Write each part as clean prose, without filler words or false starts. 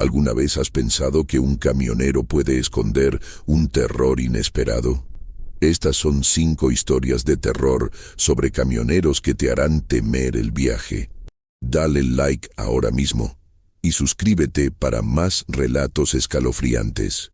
¿Alguna vez has pensado que un camionero puede esconder un terror inesperado? Estas son 5 historias de terror sobre camioneros que te harán temer el viaje. Dale like ahora mismo y suscríbete para más relatos escalofriantes.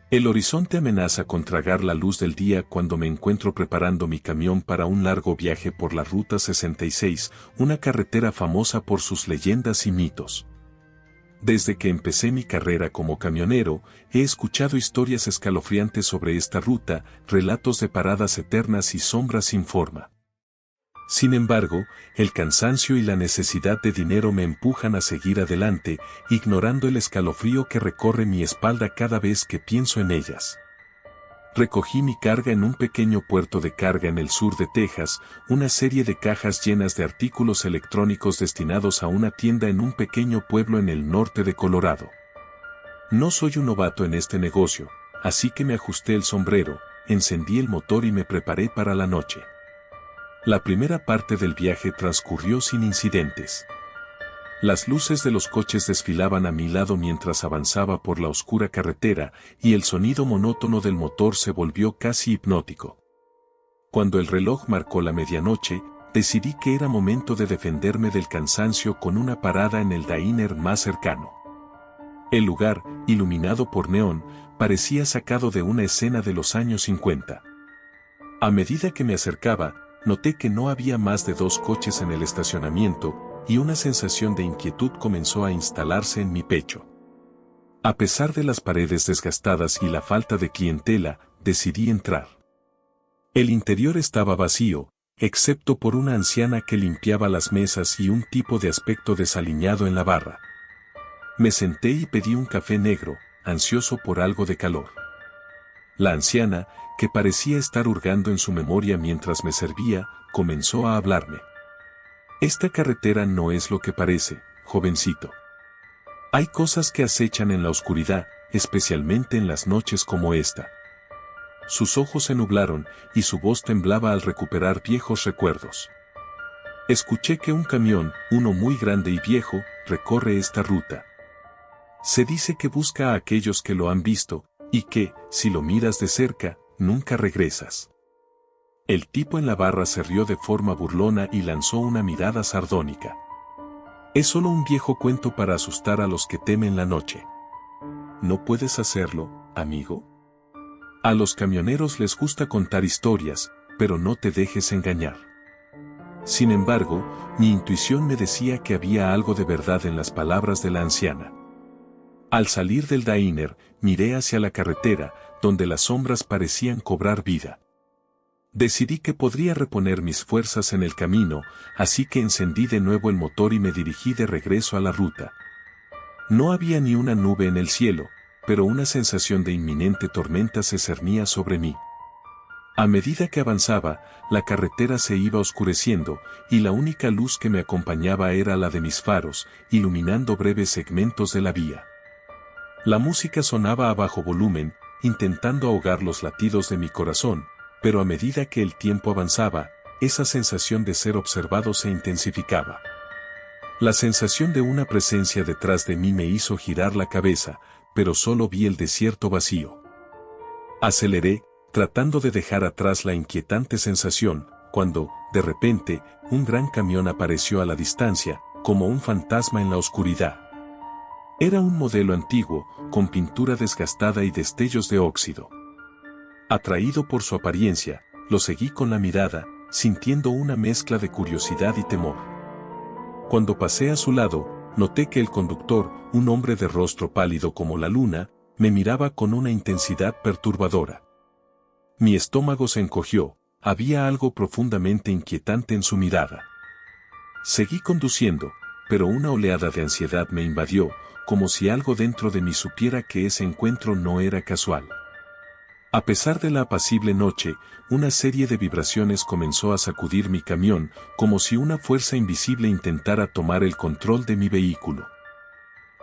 El horizonte amenaza con tragar la luz del día cuando me encuentro preparando mi camión para un largo viaje por la Ruta 66, una carretera famosa por sus leyendas y mitos. Desde que empecé mi carrera como camionero, he escuchado historias escalofriantes sobre esta ruta, relatos de paradas eternas y sombras sin forma. Sin embargo, el cansancio y la necesidad de dinero me empujan a seguir adelante, ignorando el escalofrío que recorre mi espalda cada vez que pienso en ellas. Recogí mi carga en un pequeño puerto de carga en el sur de Texas, una serie de cajas llenas de artículos electrónicos destinados a una tienda en un pequeño pueblo en el norte de Colorado. No soy un novato en este negocio, así que me ajusté el sombrero, encendí el motor y me preparé para la noche. La primera parte del viaje transcurrió sin incidentes. Las luces de los coches desfilaban a mi lado mientras avanzaba por la oscura carretera y el sonido monótono del motor se volvió casi hipnótico. Cuando el reloj marcó la medianoche, decidí que era momento de defenderme del cansancio con una parada en el diner más cercano. El lugar, iluminado por neón, parecía sacado de una escena de los años 50. A medida que me acercaba, noté que no había más de 2 coches en el estacionamiento, y una sensación de inquietud comenzó a instalarse en mi pecho. A pesar de las paredes desgastadas y la falta de clientela, decidí entrar. El interior estaba vacío, excepto por una anciana que limpiaba las mesas y un tipo de aspecto desaliñado en la barra. Me senté y pedí un café negro, ansioso por algo de calor. La anciana, que parecía estar hurgando en su memoria mientras me servía, comenzó a hablarme. Esta carretera no es lo que parece, jovencito. Hay cosas que acechan en la oscuridad, especialmente en las noches como esta. Sus ojos se nublaron y su voz temblaba al recuperar viejos recuerdos. Escuché que un camión, uno muy grande y viejo, recorre esta ruta. Se dice que busca a aquellos que lo han visto, y que, si lo miras de cerca, nunca regresas. El tipo en la barra se rió de forma burlona y lanzó una mirada sardónica. Es solo un viejo cuento para asustar a los que temen la noche. ¿No puedes hacerlo, amigo? A los camioneros les gusta contar historias, pero no te dejes engañar. Sin embargo, mi intuición me decía que había algo de verdad en las palabras de la anciana. Al salir del diner, miré hacia la carretera, donde las sombras parecían cobrar vida. Decidí que podría reponer mis fuerzas en el camino, así que encendí de nuevo el motor y me dirigí de regreso a la ruta. No había ni una nube en el cielo, pero una sensación de inminente tormenta se cernía sobre mí. A medida que avanzaba, la carretera se iba oscureciendo, y la única luz que me acompañaba era la de mis faros, iluminando breves segmentos de la vía. La música sonaba a bajo volumen, intentando ahogar los latidos de mi corazón, pero a medida que el tiempo avanzaba, esa sensación de ser observado se intensificaba. La sensación de una presencia detrás de mí me hizo girar la cabeza, pero solo vi el desierto vacío. Aceleré, tratando de dejar atrás la inquietante sensación, cuando, de repente, un gran camión apareció a la distancia, como un fantasma en la oscuridad. Era un modelo antiguo, con pintura desgastada y destellos de óxido. Atraído por su apariencia, lo seguí con la mirada, sintiendo una mezcla de curiosidad y temor. Cuando pasé a su lado, noté que el conductor, un hombre de rostro pálido como la luna, me miraba con una intensidad perturbadora. Mi estómago se encogió, había algo profundamente inquietante en su mirada. Seguí conduciendo, pero una oleada de ansiedad me invadió, como si algo dentro de mí supiera que ese encuentro no era casual. A pesar de la apacible noche, una serie de vibraciones comenzó a sacudir mi camión, como si una fuerza invisible intentara tomar el control de mi vehículo.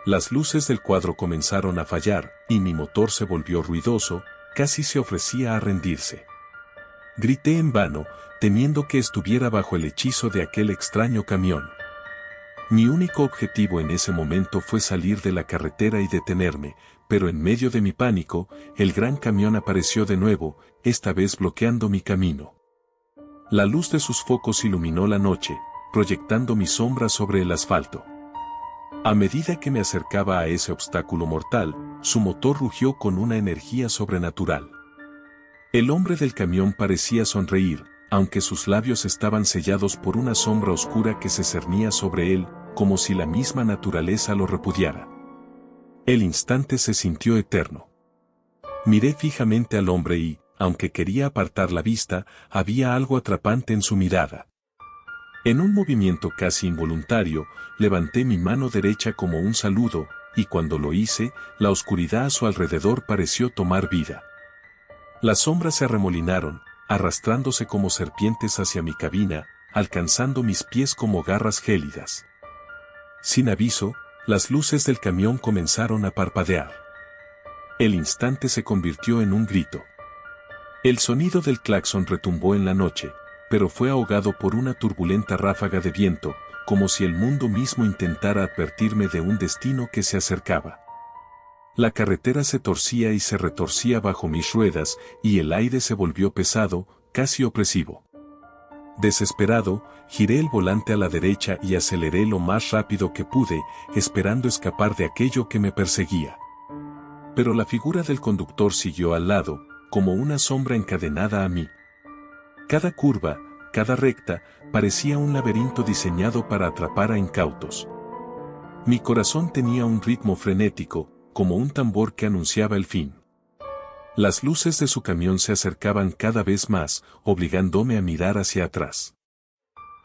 Las luces del cuadro comenzaron a fallar, y mi motor se volvió ruidoso, casi se ofrecía a rendirse. Grité en vano, temiendo que estuviera bajo el hechizo de aquel extraño camión. Mi único objetivo en ese momento fue salir de la carretera y detenerme, pero en medio de mi pánico, el gran camión apareció de nuevo, esta vez bloqueando mi camino. La luz de sus focos iluminó la noche, proyectando mi sombra sobre el asfalto. A medida que me acercaba a ese obstáculo mortal, su motor rugió con una energía sobrenatural. El hombre del camión parecía sonreír, aunque sus labios estaban sellados por una sombra oscura que se cernía sobre él, como si la misma naturaleza lo repudiara. El instante se sintió eterno. Miré fijamente al hombre y, aunque quería apartar la vista, había algo atrapante en su mirada. En un movimiento casi involuntario, levanté mi mano derecha como un saludo, y cuando lo hice, la oscuridad a su alrededor pareció tomar vida. Las sombras se arremolinaron, arrastrándose como serpientes hacia mi cabina, alcanzando mis pies como garras gélidas. Sin aviso, las luces del camión comenzaron a parpadear. El instante se convirtió en un grito. El sonido del claxon retumbó en la noche, pero fue ahogado por una turbulenta ráfaga de viento, como si el mundo mismo intentara advertirme de un destino que se acercaba. La carretera se torcía y se retorcía bajo mis ruedas, y el aire se volvió pesado, casi opresivo. Desesperado, giré el volante a la derecha y aceleré lo más rápido que pude, esperando escapar de aquello que me perseguía. Pero la figura del conductor siguió al lado, como una sombra encadenada a mí. Cada curva, cada recta, parecía un laberinto diseñado para atrapar a incautos. Mi corazón tenía un ritmo frenético, como un tambor que anunciaba el fin. Las luces de su camión se acercaban cada vez más, obligándome a mirar hacia atrás.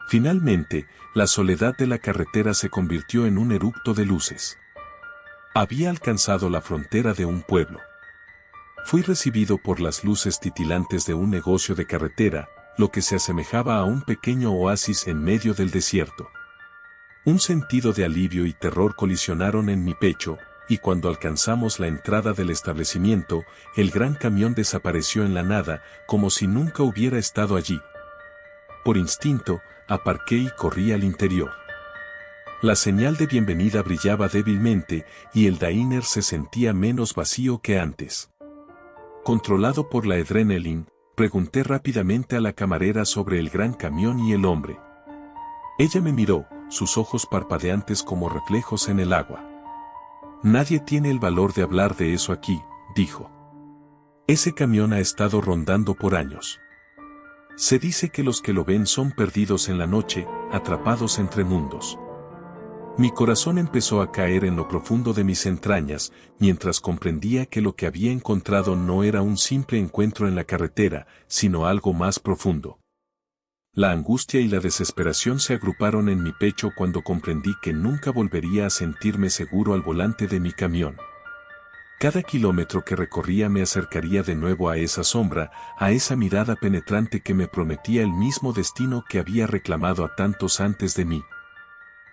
Finalmente, la soledad de la carretera se convirtió en un eructo de luces. Había alcanzado la frontera de un pueblo. Fui recibido por las luces titilantes de un negocio de carretera, lo que se asemejaba a un pequeño oasis en medio del desierto. Un sentido de alivio y terror colisionaron en mi pecho, y cuando alcanzamos la entrada del establecimiento, el gran camión desapareció en la nada, como si nunca hubiera estado allí. Por instinto, aparqué y corrí al interior. La señal de bienvenida brillaba débilmente, y el diner se sentía menos vacío que antes. Controlado por la adrenalina, pregunté rápidamente a la camarera sobre el gran camión y el hombre. Ella me miró, sus ojos parpadeantes como reflejos en el agua. Nadie tiene el valor de hablar de eso aquí, dijo. Ese camión ha estado rondando por años. Se dice que los que lo ven son perdidos en la noche, atrapados entre mundos. Mi corazón empezó a caer en lo profundo de mis entrañas, mientras comprendía que lo que había encontrado no era un simple encuentro en la carretera, sino algo más profundo. La angustia y la desesperación se agruparon en mi pecho cuando comprendí que nunca volvería a sentirme seguro al volante de mi camión. Cada kilómetro que recorría me acercaría de nuevo a esa sombra, a esa mirada penetrante que me prometía el mismo destino que había reclamado a tantos antes de mí.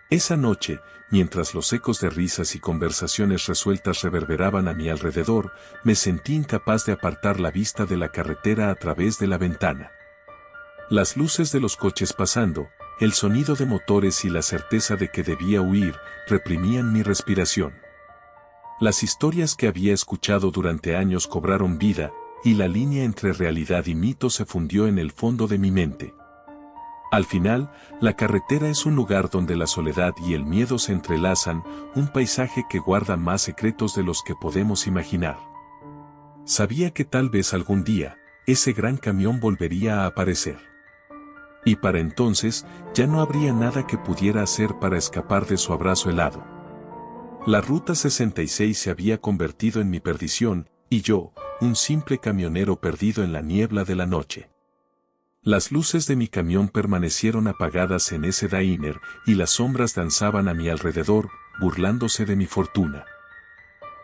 Esa noche, mientras los ecos de risas y conversaciones resueltas reverberaban a mi alrededor, me sentí incapaz de apartar la vista de la carretera a través de la ventana. Las luces de los coches pasando, el sonido de motores y la certeza de que debía huir, reprimían mi respiración. Las historias que había escuchado durante años cobraron vida, y la línea entre realidad y mito se fundió en el fondo de mi mente. Al final, la carretera es un lugar donde la soledad y el miedo se entrelazan, un paisaje que guarda más secretos de los que podemos imaginar. Sabía que tal vez algún día, ese gran camión volvería a aparecer. Y para entonces, ya no habría nada que pudiera hacer para escapar de su abrazo helado. La Ruta 66 se había convertido en mi perdición, y yo, un simple camionero perdido en la niebla de la noche. Las luces de mi camión permanecieron apagadas en ese diner, y las sombras danzaban a mi alrededor, burlándose de mi fortuna.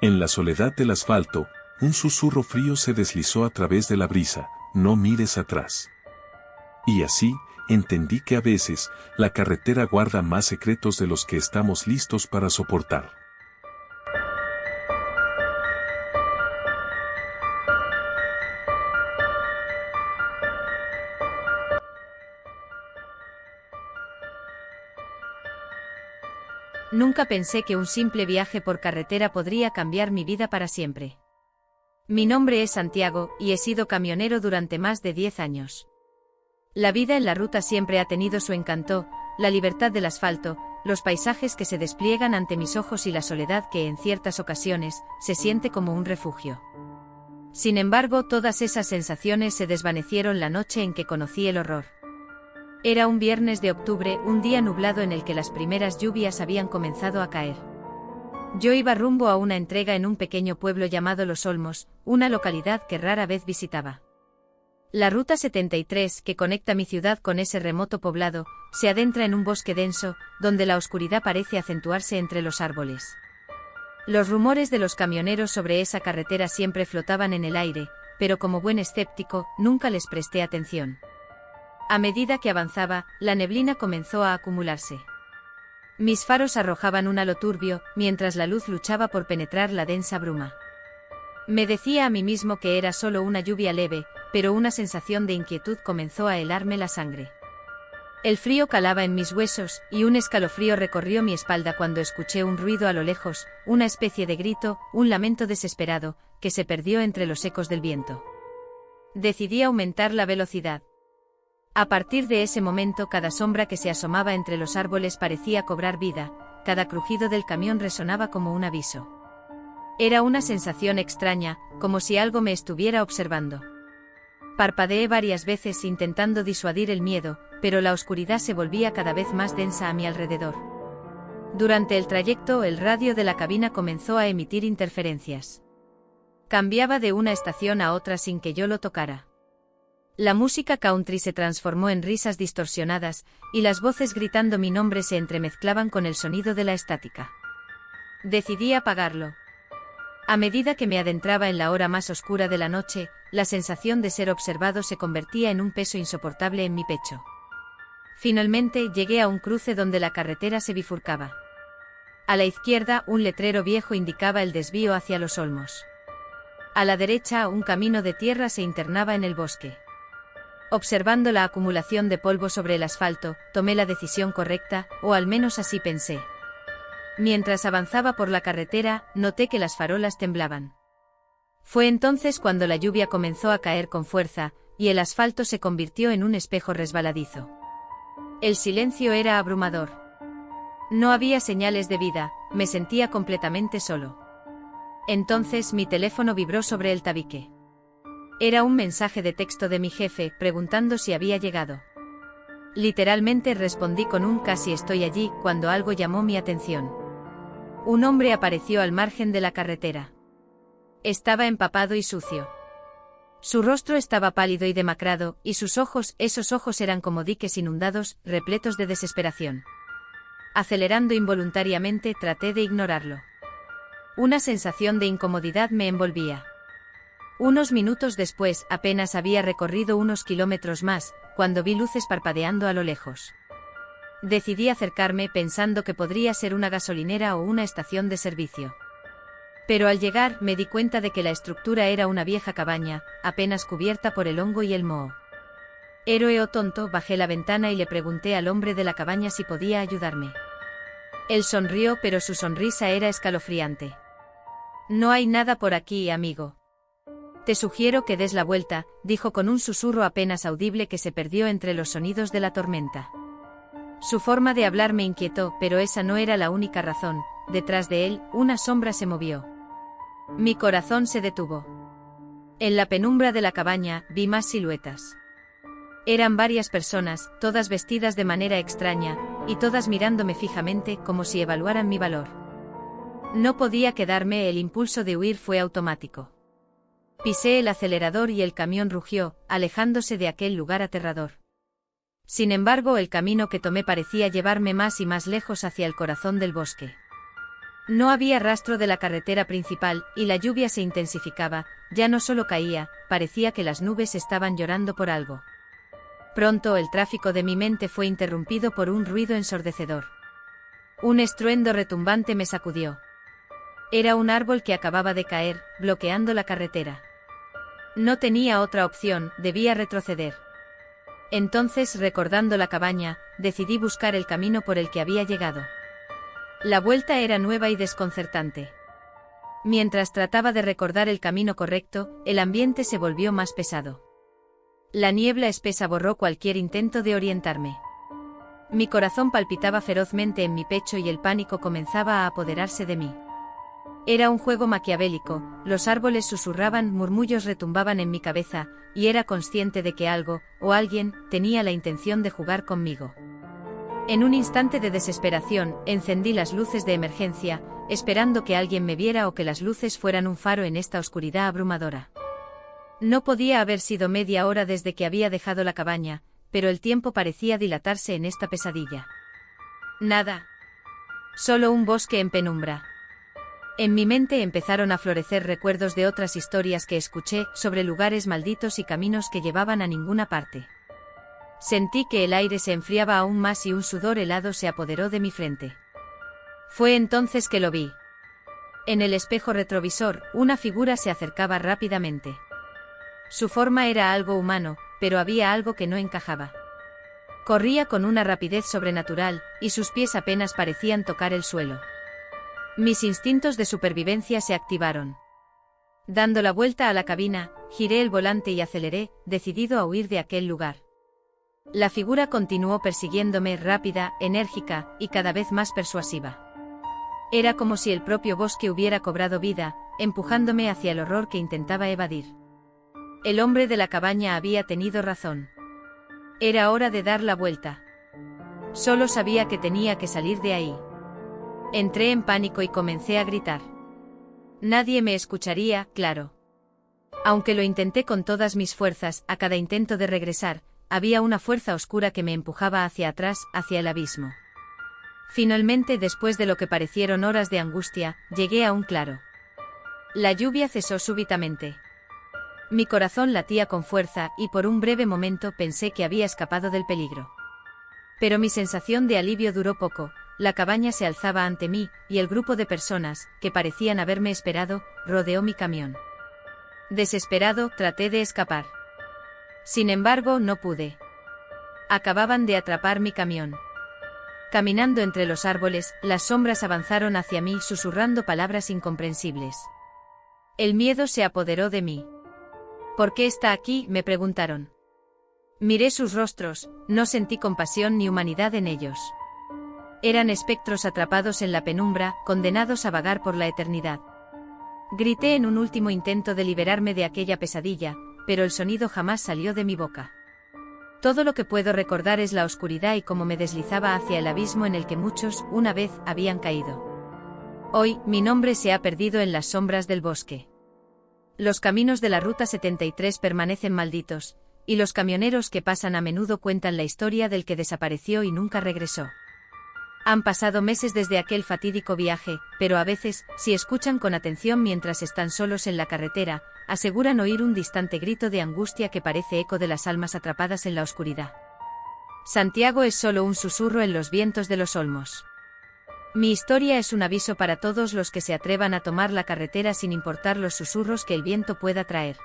En la soledad del asfalto, un susurro frío se deslizó a través de la brisa: no mires atrás. Y así, entendí que a veces, la carretera guarda más secretos de los que estamos listos para soportar. Nunca pensé que un simple viaje por carretera podría cambiar mi vida para siempre. Mi nombre es Santiago, y he sido camionero durante más de 10 años. La vida en la ruta siempre ha tenido su encanto, la libertad del asfalto, los paisajes que se despliegan ante mis ojos y la soledad que en ciertas ocasiones se siente como un refugio. Sin embargo, todas esas sensaciones se desvanecieron la noche en que conocí el horror. Era un viernes de octubre, un día nublado en el que las primeras lluvias habían comenzado a caer. Yo iba rumbo a una entrega en un pequeño pueblo llamado Los Olmos, una localidad que rara vez visitaba. La ruta 73, que conecta mi ciudad con ese remoto poblado, se adentra en un bosque denso, donde la oscuridad parece acentuarse entre los árboles. Los rumores de los camioneros sobre esa carretera siempre flotaban en el aire, pero como buen escéptico, nunca les presté atención. A medida que avanzaba, la neblina comenzó a acumularse. Mis faros arrojaban un halo turbio, mientras la luz luchaba por penetrar la densa bruma. Me decía a mí mismo que era solo una lluvia leve, pero una sensación de inquietud comenzó a helarme la sangre. El frío calaba en mis huesos, y un escalofrío recorrió mi espalda cuando escuché un ruido a lo lejos, una especie de grito, un lamento desesperado, que se perdió entre los ecos del viento. Decidí aumentar la velocidad. A partir de ese momento, cada sombra que se asomaba entre los árboles parecía cobrar vida, cada crujido del camión resonaba como un aviso. Era una sensación extraña, como si algo me estuviera observando. Parpadeé varias veces intentando disuadir el miedo, pero la oscuridad se volvía cada vez más densa a mi alrededor. Durante el trayecto, el radio de la cabina comenzó a emitir interferencias. Cambiaba de una estación a otra sin que yo lo tocara. La música country se transformó en risas distorsionadas, y las voces gritando mi nombre se entremezclaban con el sonido de la estática. Decidí apagarlo. A medida que me adentraba en la hora más oscura de la noche, la sensación de ser observado se convertía en un peso insoportable en mi pecho. Finalmente llegué a un cruce donde la carretera se bifurcaba. A la izquierda, un letrero viejo indicaba el desvío hacia Los Olmos. A la derecha, un camino de tierra se internaba en el bosque. Observando la acumulación de polvo sobre el asfalto, tomé la decisión correcta, o al menos así pensé. Mientras avanzaba por la carretera, noté que las farolas temblaban. Fue entonces cuando la lluvia comenzó a caer con fuerza, y el asfalto se convirtió en un espejo resbaladizo. El silencio era abrumador. No había señales de vida, me sentía completamente solo. Entonces mi teléfono vibró sobre el tabique. Era un mensaje de texto de mi jefe, preguntando si había llegado. Literalmente respondí con un casi estoy allí, cuando algo llamó mi atención. Un hombre apareció al margen de la carretera. Estaba empapado y sucio. Su rostro estaba pálido y demacrado, y sus ojos, esos ojos eran como diques inundados, repletos de desesperación. Acelerando involuntariamente, traté de ignorarlo. Una sensación de incomodidad me envolvía. Unos minutos después, apenas había recorrido unos kilómetros más, cuando vi luces parpadeando a lo lejos. Decidí acercarme pensando que podría ser una gasolinera o una estación de servicio. Pero al llegar, me di cuenta de que la estructura era una vieja cabaña, apenas cubierta por el hongo y el moho. Héroe o tonto, bajé la ventana y le pregunté al hombre de la cabaña si podía ayudarme. Él sonrió, pero su sonrisa era escalofriante. No hay nada por aquí, amigo. Te sugiero que des la vuelta, dijo con un susurro apenas audible que se perdió entre los sonidos de la tormenta. Su forma de hablar me inquietó, pero esa no era la única razón. Detrás de él, una sombra se movió. Mi corazón se detuvo. En la penumbra de la cabaña, vi más siluetas. Eran varias personas, todas vestidas de manera extraña, y todas mirándome fijamente como si evaluaran mi valor. No podía quedarme, el impulso de huir fue automático. Pisé el acelerador y el camión rugió, alejándose de aquel lugar aterrador. Sin embargo, el camino que tomé parecía llevarme más y más lejos hacia el corazón del bosque. No había rastro de la carretera principal, y la lluvia se intensificaba, ya no solo caía, parecía que las nubes estaban llorando por algo. Pronto el tráfico de mi mente fue interrumpido por un ruido ensordecedor. Un estruendo retumbante me sacudió. Era un árbol que acababa de caer, bloqueando la carretera. No tenía otra opción, debía retroceder. Entonces, recordando la cabaña, decidí buscar el camino por el que había llegado. La vuelta era nueva y desconcertante. Mientras trataba de recordar el camino correcto, el ambiente se volvió más pesado. La niebla espesa borró cualquier intento de orientarme. Mi corazón palpitaba ferozmente en mi pecho y el pánico comenzaba a apoderarse de mí. Era un juego maquiavélico, los árboles susurraban, murmullos retumbaban en mi cabeza, y era consciente de que algo, o alguien, tenía la intención de jugar conmigo. En un instante de desesperación, encendí las luces de emergencia, esperando que alguien me viera o que las luces fueran un faro en esta oscuridad abrumadora. No podía haber sido media hora desde que había dejado la cabaña, pero el tiempo parecía dilatarse en esta pesadilla. Nada. Solo un bosque en penumbra. En mi mente empezaron a florecer recuerdos de otras historias que escuché sobre lugares malditos y caminos que llevaban a ninguna parte. Sentí que el aire se enfriaba aún más y un sudor helado se apoderó de mi frente. Fue entonces que lo vi. En el espejo retrovisor, una figura se acercaba rápidamente. Su forma era algo humano, pero había algo que no encajaba. Corría con una rapidez sobrenatural, y sus pies apenas parecían tocar el suelo. Mis instintos de supervivencia se activaron. Dando la vuelta a la cabina, giré el volante y aceleré, decidido a huir de aquel lugar. La figura continuó persiguiéndome, rápida, enérgica, y cada vez más persuasiva. Era como si el propio bosque hubiera cobrado vida, empujándome hacia el horror que intentaba evadir. El hombre de la cabaña había tenido razón. Era hora de dar la vuelta. Solo sabía que tenía que salir de ahí. Entré en pánico y comencé a gritar. Nadie me escucharía, claro. Aunque lo intenté con todas mis fuerzas, a cada intento de regresar, había una fuerza oscura que me empujaba hacia atrás, hacia el abismo. Finalmente, después de lo que parecieron horas de angustia, llegué a un claro. La lluvia cesó súbitamente. Mi corazón latía con fuerza y por un breve momento pensé que había escapado del peligro. Pero mi sensación de alivio duró poco, la cabaña se alzaba ante mí, y el grupo de personas, que parecían haberme esperado, rodeó mi camión. Desesperado, traté de escapar. Sin embargo, no pude. Acababan de atrapar mi camión. Caminando entre los árboles, las sombras avanzaron hacia mí susurrando palabras incomprensibles. El miedo se apoderó de mí. ¿Por qué está aquí?, me preguntaron. Miré sus rostros, no sentí compasión ni humanidad en ellos. Eran espectros atrapados en la penumbra, condenados a vagar por la eternidad. Grité en un último intento de liberarme de aquella pesadilla, pero el sonido jamás salió de mi boca. Todo lo que puedo recordar es la oscuridad y cómo me deslizaba hacia el abismo en el que muchos, una vez, habían caído. Hoy, mi nombre se ha perdido en las sombras del bosque. Los caminos de la Ruta 73 permanecen malditos, y los camioneros que pasan a menudo cuentan la historia del que desapareció y nunca regresó. Han pasado meses desde aquel fatídico viaje, pero a veces, si escuchan con atención mientras están solos en la carretera, aseguran oír un distante grito de angustia que parece eco de las almas atrapadas en la oscuridad. Santiago es solo un susurro en los vientos de los olmos. Mi historia es un aviso para todos los que se atrevan a tomar la carretera sin importar los susurros que el viento pueda traer.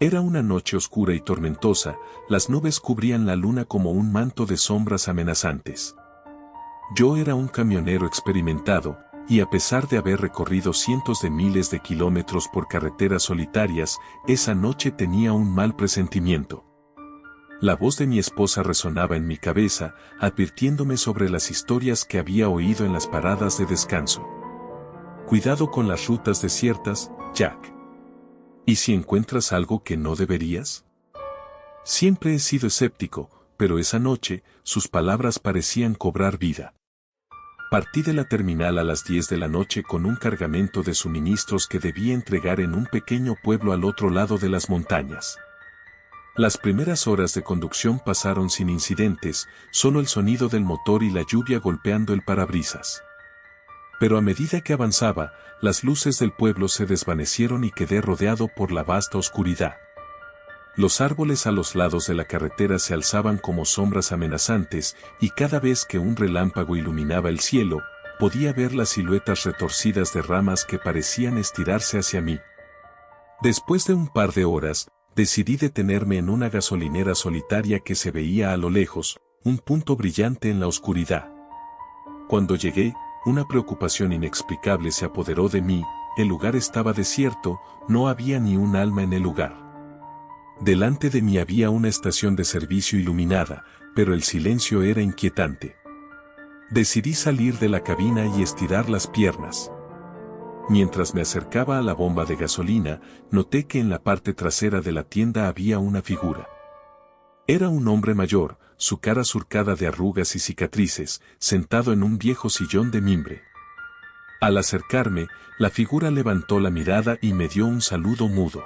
Era una noche oscura y tormentosa, las nubes cubrían la luna como un manto de sombras amenazantes. Yo era un camionero experimentado, y a pesar de haber recorrido cientos de miles de kilómetros por carreteras solitarias, esa noche tenía un mal presentimiento. La voz de mi esposa resonaba en mi cabeza, advirtiéndome sobre las historias que había oído en las paradas de descanso. Cuidado con las rutas desiertas, Jack. ¿Y si encuentras algo que no deberías? Siempre he sido escéptico, pero esa noche, sus palabras parecían cobrar vida. Partí de la terminal a las 10 de la noche con un cargamento de suministros que debía entregar en un pequeño pueblo al otro lado de las montañas. Las primeras horas de conducción pasaron sin incidentes, solo el sonido del motor y la lluvia golpeando el parabrisas. Pero a medida que avanzaba, las luces del pueblo se desvanecieron y quedé rodeado por la vasta oscuridad. Los árboles a los lados de la carretera se alzaban como sombras amenazantes, y cada vez que un relámpago iluminaba el cielo, podía ver las siluetas retorcidas de ramas que parecían estirarse hacia mí. Después de un par de horas, decidí detenerme en una gasolinera solitaria que se veía a lo lejos, un punto brillante en la oscuridad. Cuando llegué, una preocupación inexplicable se apoderó de mí. El lugar estaba desierto, no había ni un alma en el lugar. Delante de mí había una estación de servicio iluminada, pero el silencio era inquietante. Decidí salir de la cabina y estirar las piernas. Mientras me acercaba a la bomba de gasolina, noté que en la parte trasera de la tienda había una figura. Era un hombre mayor, su cara surcada de arrugas y cicatrices, sentado en un viejo sillón de mimbre. Al acercarme, la figura levantó la mirada y me dio un saludo mudo.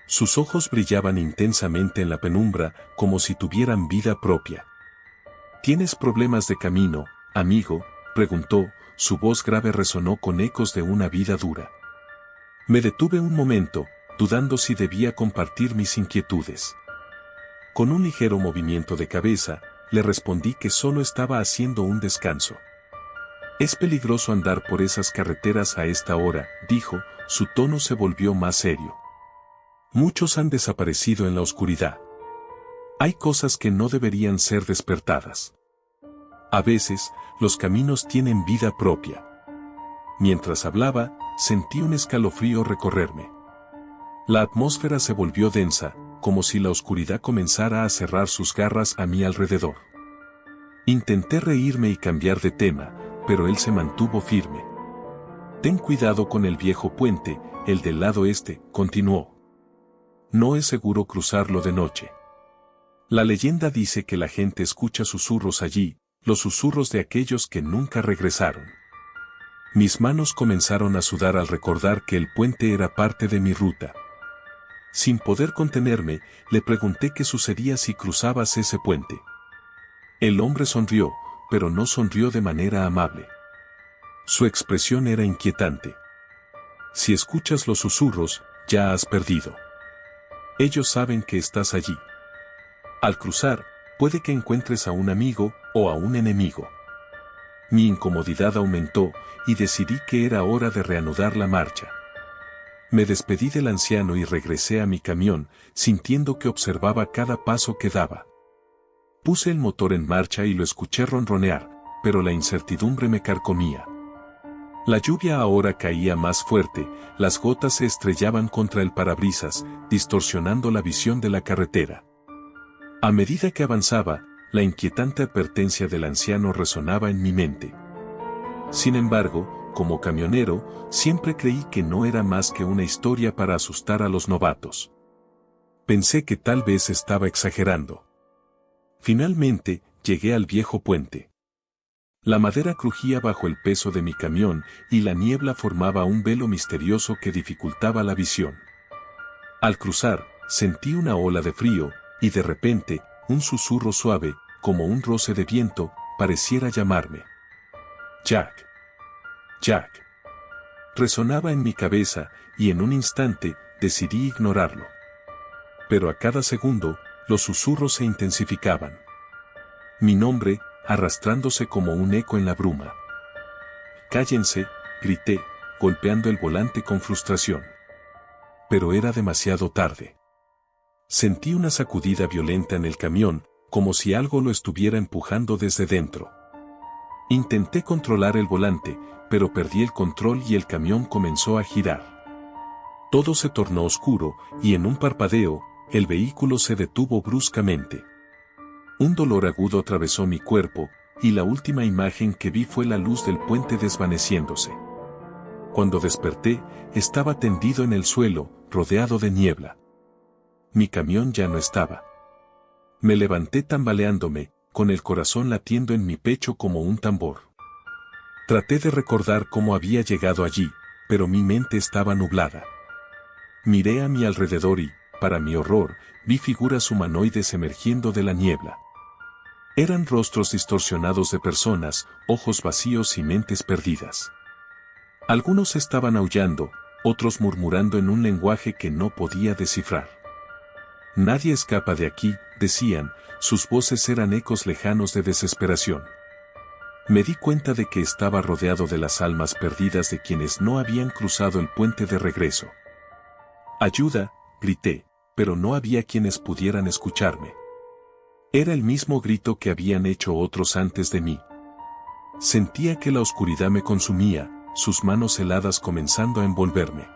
Sus ojos brillaban intensamente en la penumbra, como si tuvieran vida propia. ¿Tienes problemas de camino, amigo?, preguntó, su voz grave resonó con ecos de una vida dura. Me detuve un momento, dudando si debía compartir mis inquietudes. Con un ligero movimiento de cabeza, le respondí que solo estaba haciendo un descanso. Es peligroso andar por esas carreteras a esta hora, dijo, su tono se volvió más serio. Muchos han desaparecido en la oscuridad. Hay cosas que no deberían ser despertadas. A veces, los caminos tienen vida propia. Mientras hablaba, sentí un escalofrío recorrerme. La atmósfera se volvió densa, como si la oscuridad comenzara a cerrar sus garras a mi alrededor. Intenté reírme y cambiar de tema, pero él se mantuvo firme. Ten cuidado con el viejo puente, el del lado este, continuó. No es seguro cruzarlo de noche. La leyenda dice que la gente escucha susurros allí, los susurros de aquellos que nunca regresaron. Mis manos comenzaron a sudar al recordar que el puente era parte de mi ruta. Sin poder contenerme, le pregunté qué sucedía si cruzabas ese puente. El hombre sonrió, pero no sonrió de manera amable. Su expresión era inquietante. Si escuchas los susurros, ya has perdido. Ellos saben que estás allí. Al cruzar, puede que encuentres a un amigo o a un enemigo. Mi incomodidad aumentó y decidí que era hora de reanudar la marcha. Me despedí del anciano y regresé a mi camión, sintiendo que observaba cada paso que daba. Puse el motor en marcha y lo escuché ronronear, pero la incertidumbre me carcomía. La lluvia ahora caía más fuerte, las gotas se estrellaban contra el parabrisas, distorsionando la visión de la carretera. A medida que avanzaba, la inquietante advertencia del anciano resonaba en mi mente. Sin embargo, como camionero, siempre creí que no era más que una historia para asustar a los novatos. Pensé que tal vez estaba exagerando. Finalmente, llegué al viejo puente. La madera crujía bajo el peso de mi camión y la niebla formaba un velo misterioso que dificultaba la visión. Al cruzar, sentí una ola de frío, y de repente, un susurro suave, como un roce de viento, pareciera llamarme. Jack. Jack. Resonaba en mi cabeza, y en un instante, decidí ignorarlo. Pero a cada segundo, los susurros se intensificaban. Mi nombre, arrastrándose como un eco en la bruma. Cállense, grité, golpeando el volante con frustración. Pero era demasiado tarde. Sentí una sacudida violenta en el camión, como si algo lo estuviera empujando desde dentro. Intenté controlar el volante, pero perdí el control y el camión comenzó a girar. Todo se tornó oscuro, y en un parpadeo, el vehículo se detuvo bruscamente. Un dolor agudo atravesó mi cuerpo, y la última imagen que vi fue la luz del puente desvaneciéndose. Cuando desperté, estaba tendido en el suelo, rodeado de niebla. Mi camión ya no estaba. Me levanté tambaleándome, con el corazón latiendo en mi pecho como un tambor. Traté de recordar cómo había llegado allí, pero mi mente estaba nublada. Miré a mi alrededor y, para mi horror, vi figuras humanoides emergiendo de la niebla. Eran rostros distorsionados de personas, ojos vacíos y mentes perdidas. Algunos estaban aullando, otros murmurando en un lenguaje que no podía descifrar. Nadie escapa de aquí, decían, sus voces eran ecos lejanos de desesperación. Me di cuenta de que estaba rodeado de las almas perdidas de quienes no habían cruzado el puente de regreso. «¡Ayuda!», grité, pero no había quienes pudieran escucharme. Era el mismo grito que habían hecho otros antes de mí. Sentía que la oscuridad me consumía, sus manos heladas comenzando a envolverme.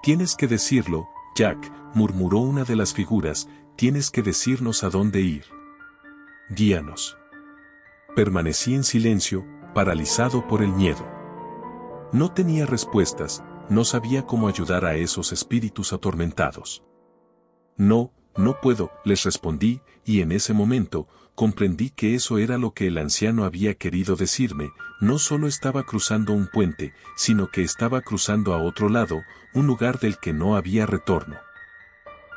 «Tienes que decirlo, Jack», murmuró una de las figuras, «tienes que decirnos a dónde ir. Guíanos». Permanecí en silencio, paralizado por el miedo. No tenía respuestas, no sabía cómo ayudar a esos espíritus atormentados. «No, no puedo», les respondí, y en ese momento, comprendí que eso era lo que el anciano había querido decirme, no solo estaba cruzando un puente, sino que estaba cruzando a otro lado, un lugar del que no había retorno.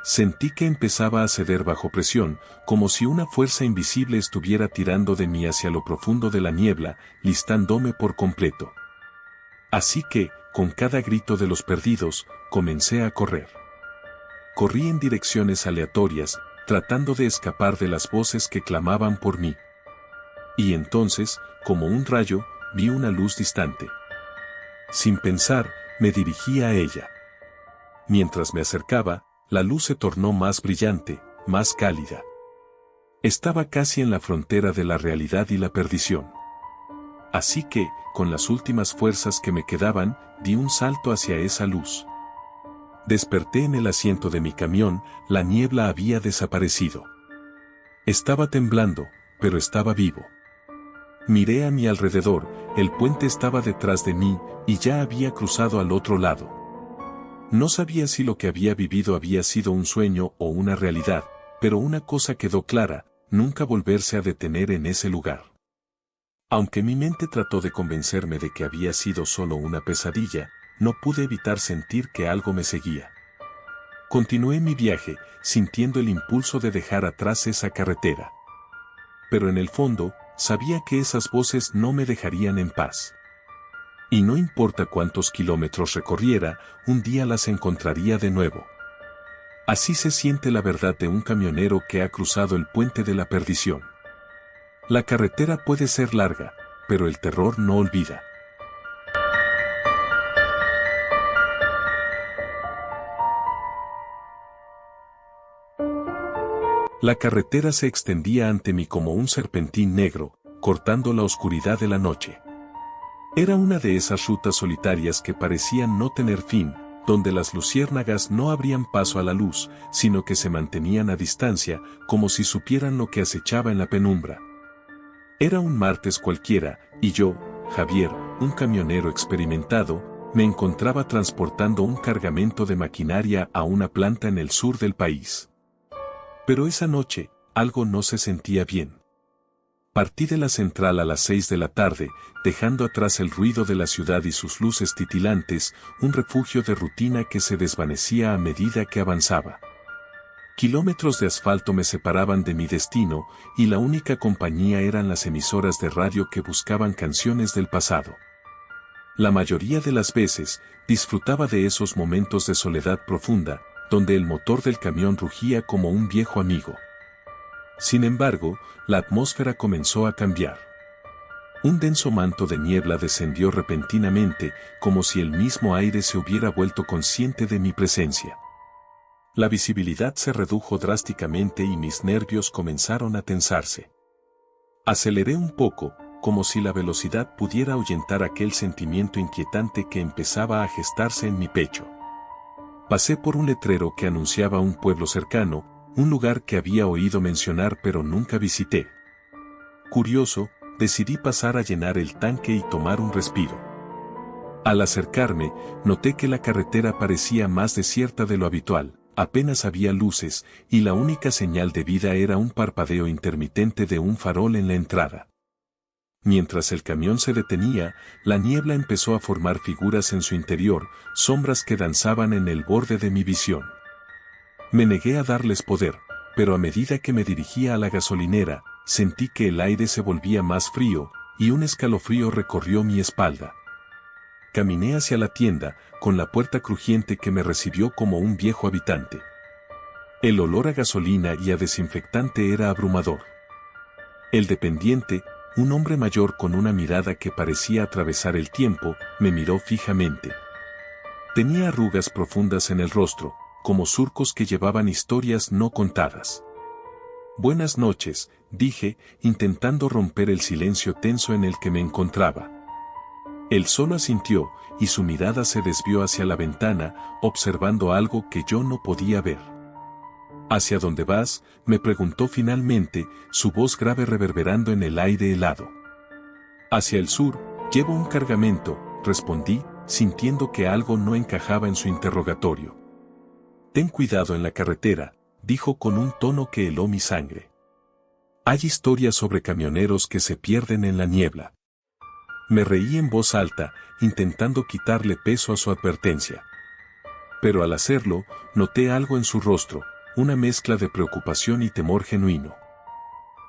Sentí que empezaba a ceder bajo presión, como si una fuerza invisible estuviera tirando de mí hacia lo profundo de la niebla, listándome por completo. Así que, con cada grito de los perdidos, comencé a correr. Corrí en direcciones aleatorias, tratando de escapar de las voces que clamaban por mí. Y entonces, como un rayo, vi una luz distante. Sin pensar, me dirigí a ella. Mientras me acercaba, la luz se tornó más brillante, más cálida. Estaba casi en la frontera de la realidad y la perdición. Así que, con las últimas fuerzas que me quedaban, di un salto hacia esa luz. Desperté en el asiento de mi camión, la niebla había desaparecido. Estaba temblando, pero estaba vivo. Miré a mi alrededor, el puente estaba detrás de mí, y ya había cruzado al otro lado. No sabía si lo que había vivido había sido un sueño o una realidad, pero una cosa quedó clara, nunca volverse a detener en ese lugar. Aunque mi mente trató de convencerme de que había sido solo una pesadilla, no pude evitar sentir que algo me seguía. Continué mi viaje, sintiendo el impulso de dejar atrás esa carretera. Pero en el fondo, sabía que esas voces no me dejarían en paz. Y no importa cuántos kilómetros recorriera, un día las encontraría de nuevo. Así se siente la verdad de un camionero que ha cruzado el puente de la perdición. La carretera puede ser larga, pero el terror no olvida. La carretera se extendía ante mí como un serpentín negro, cortando la oscuridad de la noche. Era una de esas rutas solitarias que parecían no tener fin, donde las luciérnagas no abrían paso a la luz, sino que se mantenían a distancia, como si supieran lo que acechaba en la penumbra. Era un martes cualquiera, y yo, Javier, un camionero experimentado, me encontraba transportando un cargamento de maquinaria a una planta en el sur del país. Pero esa noche, algo no se sentía bien. Partí de la central a las 6 de la tarde, dejando atrás el ruido de la ciudad y sus luces titilantes, un refugio de rutina que se desvanecía a medida que avanzaba. Kilómetros de asfalto me separaban de mi destino, y la única compañía eran las emisoras de radio que buscaban canciones del pasado. La mayoría de las veces, disfrutaba de esos momentos de soledad profunda, donde el motor del camión rugía como un viejo amigo. Sin embargo, la atmósfera comenzó a cambiar. Un denso manto de niebla descendió repentinamente, como si el mismo aire se hubiera vuelto consciente de mi presencia. La visibilidad se redujo drásticamente y mis nervios comenzaron a tensarse. Aceleré un poco, como si la velocidad pudiera ahuyentar aquel sentimiento inquietante que empezaba a gestarse en mi pecho. Pasé por un letrero que anunciaba un pueblo cercano, un lugar que había oído mencionar pero nunca visité. Curioso, decidí pasar a llenar el tanque y tomar un respiro. Al acercarme, noté que la carretera parecía más desierta de lo habitual, apenas había luces, y la única señal de vida era un parpadeo intermitente de un farol en la entrada. Mientras el camión se detenía, la niebla empezó a formar figuras en su interior, sombras que danzaban en el borde de mi visión. Me negué a darles poder, pero a medida que me dirigía a la gasolinera, sentí que el aire se volvía más frío, y un escalofrío recorrió mi espalda. Caminé hacia la tienda, con la puerta crujiente que me recibió como un viejo habitante. El olor a gasolina y a desinfectante era abrumador. El dependiente, un hombre mayor con una mirada que parecía atravesar el tiempo, me miró fijamente. Tenía arrugas profundas en el rostro, como surcos que llevaban historias no contadas. «Buenas noches», dije, intentando romper el silencio tenso en el que me encontraba. Él solo asintió, y su mirada se desvió hacia la ventana, observando algo que yo no podía ver. «¿Hacia dónde vas?», me preguntó finalmente, su voz grave reverberando en el aire helado. «Hacia el sur, llevo un cargamento», respondí, sintiendo que algo no encajaba en su interrogatorio. «Ten cuidado en la carretera», dijo con un tono que heló mi sangre. «Hay historias sobre camioneros que se pierden en la niebla». Me reí en voz alta, intentando quitarle peso a su advertencia. Pero al hacerlo, noté algo en su rostro, una mezcla de preocupación y temor genuino.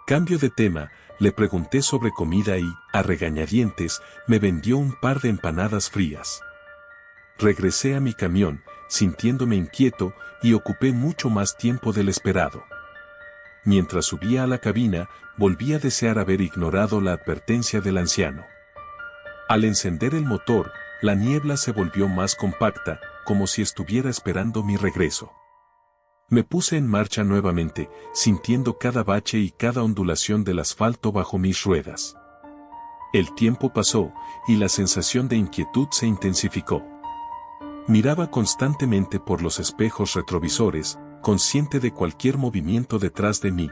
«Cambio de tema», le pregunté sobre comida y, a regañadientes, me vendió un par de empanadas frías. Regresé a mi camión, sintiéndome inquieto, y ocupé mucho más tiempo del esperado. Mientras subía a la cabina, volví a desear haber ignorado la advertencia del anciano. Al encender el motor, la niebla se volvió más compacta, como si estuviera esperando mi regreso. Me puse en marcha nuevamente, sintiendo cada bache y cada ondulación del asfalto bajo mis ruedas. El tiempo pasó, y la sensación de inquietud se intensificó. Miraba constantemente por los espejos retrovisores, consciente de cualquier movimiento detrás de mí.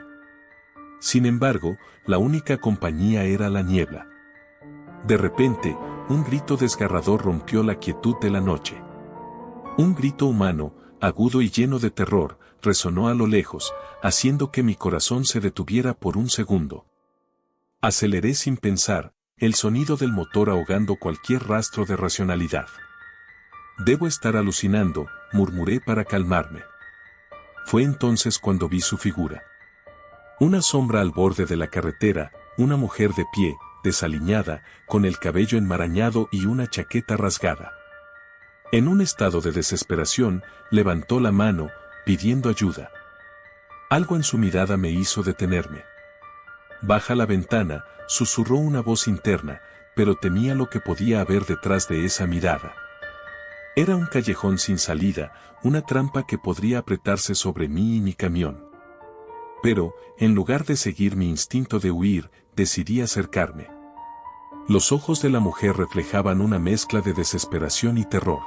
Sin embargo, la única compañía era la niebla. De repente, un grito desgarrador rompió la quietud de la noche. Un grito humano, agudo y lleno de terror, resonó a lo lejos, haciendo que mi corazón se detuviera por un segundo. Aceleré sin pensar, el sonido del motor ahogando cualquier rastro de racionalidad. «Debo estar alucinando», murmuré para calmarme. Fue entonces cuando vi su figura. Una sombra al borde de la carretera, una mujer de pie, desaliñada, con el cabello enmarañado y una chaqueta rasgada. En un estado de desesperación, levantó la mano, pidiendo ayuda. Algo en su mirada me hizo detenerme. «Baja la ventana», susurró una voz interna, pero temía lo que podía haber detrás de esa mirada. Era un callejón sin salida, una trampa que podría apretarse sobre mí y mi camión. Pero, en lugar de seguir mi instinto de huir, decidí acercarme. Los ojos de la mujer reflejaban una mezcla de desesperación y terror.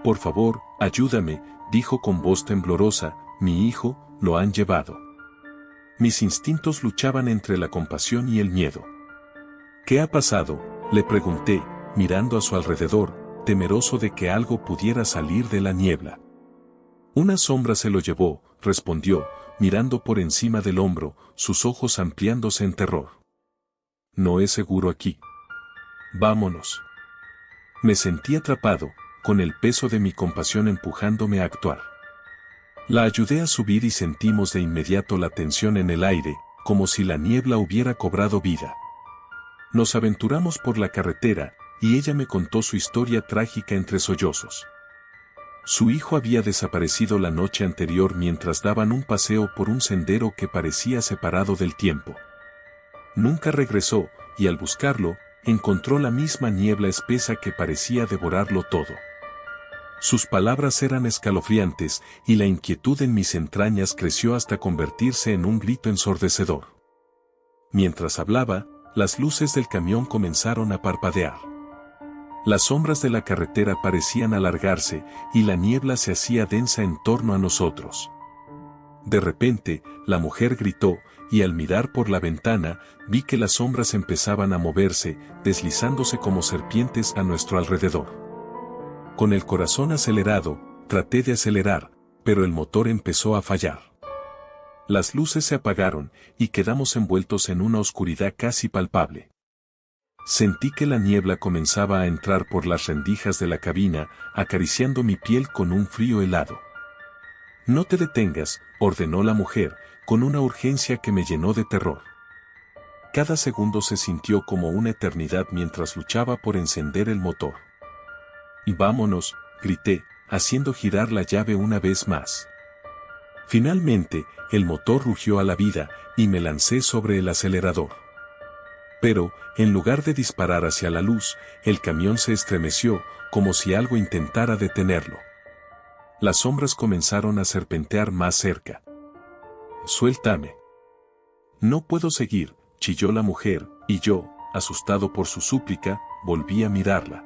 «Por favor, ayúdame», dijo con voz temblorosa, «mi hijo, lo han llevado». Mis instintos luchaban entre la compasión y el miedo. «¿Qué ha pasado?», le pregunté, mirando a su alrededor, temeroso de que algo pudiera salir de la niebla. «Una sombra se lo llevó», respondió, mirando por encima del hombro, sus ojos ampliándose en terror. «No es seguro aquí. Vámonos». Me sentí atrapado, con el peso de mi compasión empujándome a actuar. La ayudé a subir y sentimos de inmediato la tensión en el aire, como si la niebla hubiera cobrado vida. Nos aventuramos por la carretera, y ella me contó su historia trágica entre sollozos. Su hijo había desaparecido la noche anterior mientras daban un paseo por un sendero que parecía separado del tiempo. Nunca regresó, y al buscarlo, encontró la misma niebla espesa que parecía devorarlo todo. Sus palabras eran escalofriantes, y la inquietud en mis entrañas creció hasta convertirse en un grito ensordecedor. Mientras hablaba, las luces del camión comenzaron a parpadear. Las sombras de la carretera parecían alargarse, y la niebla se hacía densa en torno a nosotros. De repente, la mujer gritó, y al mirar por la ventana, vi que las sombras empezaban a moverse, deslizándose como serpientes a nuestro alrededor. Con el corazón acelerado, traté de acelerar, pero el motor empezó a fallar. Las luces se apagaron, y quedamos envueltos en una oscuridad casi palpable. Sentí que la niebla comenzaba a entrar por las rendijas de la cabina, acariciando mi piel con un frío helado. «No te detengas», ordenó la mujer, con una urgencia que me llenó de terror. Cada segundo se sintió como una eternidad mientras luchaba por encender el motor. «Y vámonos», grité, haciendo girar la llave una vez más. Finalmente, el motor rugió a la vida, y me lancé sobre el acelerador. Pero, en lugar de disparar hacia la luz, el camión se estremeció, como si algo intentara detenerlo. Las sombras comenzaron a serpentear más cerca. «Suéltame». «No puedo seguir», chilló la mujer, y yo, asustado por su súplica, volví a mirarla.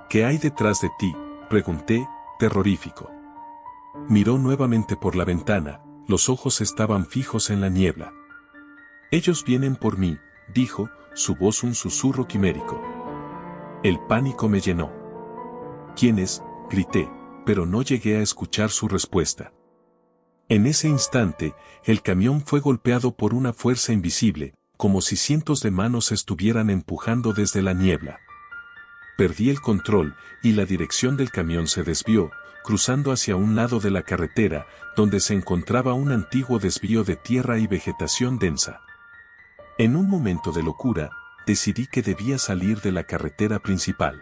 «¿Qué hay detrás de ti?», pregunté, terrorífico. Miró nuevamente por la ventana, los ojos estaban fijos en la niebla. «Ellos vienen por mí», dijo, su voz un susurro quimérico. El pánico me llenó. «¿Quiénes?», grité, pero no llegué a escuchar su respuesta. En ese instante, el camión fue golpeado por una fuerza invisible, como si cientos de manos estuvieran empujando desde la niebla. Perdí el control, y la dirección del camión se desvió, cruzando hacia un lado de la carretera, donde se encontraba un antiguo desvío de tierra y vegetación densa. En un momento de locura, decidí que debía salir de la carretera principal.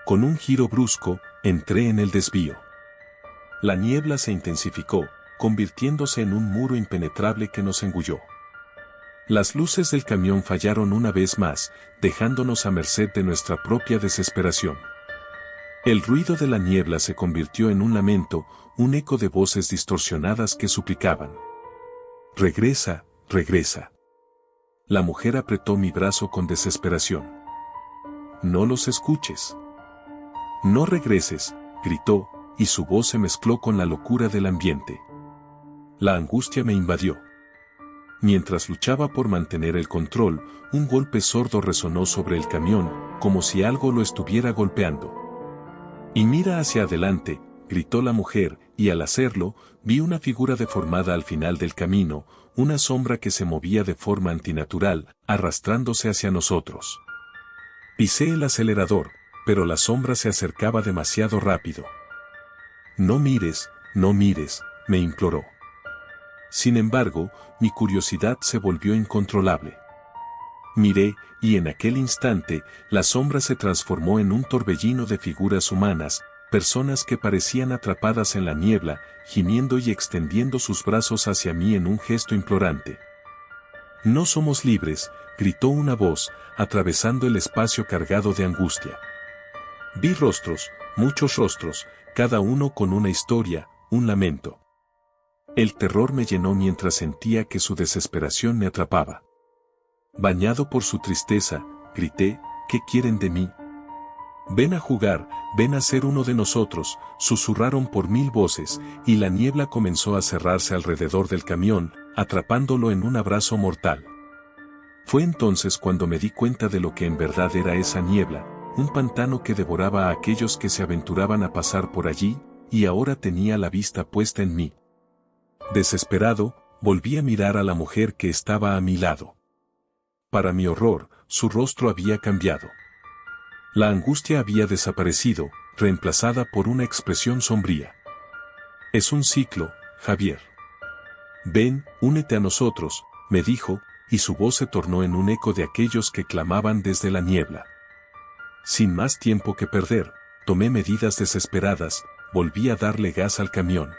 Con un giro brusco, entré en el desvío. La niebla se intensificó, convirtiéndose en un muro impenetrable que nos engulló. Las luces del camión fallaron una vez más, dejándonos a merced de nuestra propia desesperación. El ruido de la niebla se convirtió en un lamento, un eco de voces distorsionadas que suplicaban. «Regresa, regresa». La mujer apretó mi brazo con desesperación. «No los escuches». «No regreses», gritó, y su voz se mezcló con la locura del ambiente. La angustia me invadió. Mientras luchaba por mantener el control, un golpe sordo resonó sobre el camión, como si algo lo estuviera golpeando. «Y mira hacia adelante», gritó la mujer, y al hacerlo, vi una figura deformada al final del camino, una sombra que se movía de forma antinatural, arrastrándose hacia nosotros. Pisé el acelerador, pero la sombra se acercaba demasiado rápido. «No mires», me imploró. Sin embargo, mi curiosidad se volvió incontrolable. Miré, y en aquel instante, la sombra se transformó en un torbellino de figuras humanas, personas que parecían atrapadas en la niebla, gimiendo y extendiendo sus brazos hacia mí en un gesto implorante. «No somos libres», gritó una voz, atravesando el espacio cargado de angustia. Vi rostros, muchos rostros, cada uno con una historia, un lamento. El terror me llenó mientras sentía que su desesperación me atrapaba. Bañado por su tristeza, grité, «¿Qué quieren de mí?». «Ven a jugar, ven a ser uno de nosotros», susurraron por mil voces, y la niebla comenzó a cerrarse alrededor del camión, atrapándolo en un abrazo mortal. Fue entonces cuando me di cuenta de lo que en verdad era esa niebla, un pantano que devoraba a aquellos que se aventuraban a pasar por allí, y ahora tenía la vista puesta en mí. Desesperado, volví a mirar a la mujer que estaba a mi lado. Para mi horror, su rostro había cambiado. La angustia había desaparecido, reemplazada por una expresión sombría. «Es un ciclo, Javier. Ven, únete a nosotros», me dijo, y su voz se tornó en un eco de aquellos que clamaban desde la niebla. Sin más tiempo que perder, tomé medidas desesperadas, volví a darle gas al camión.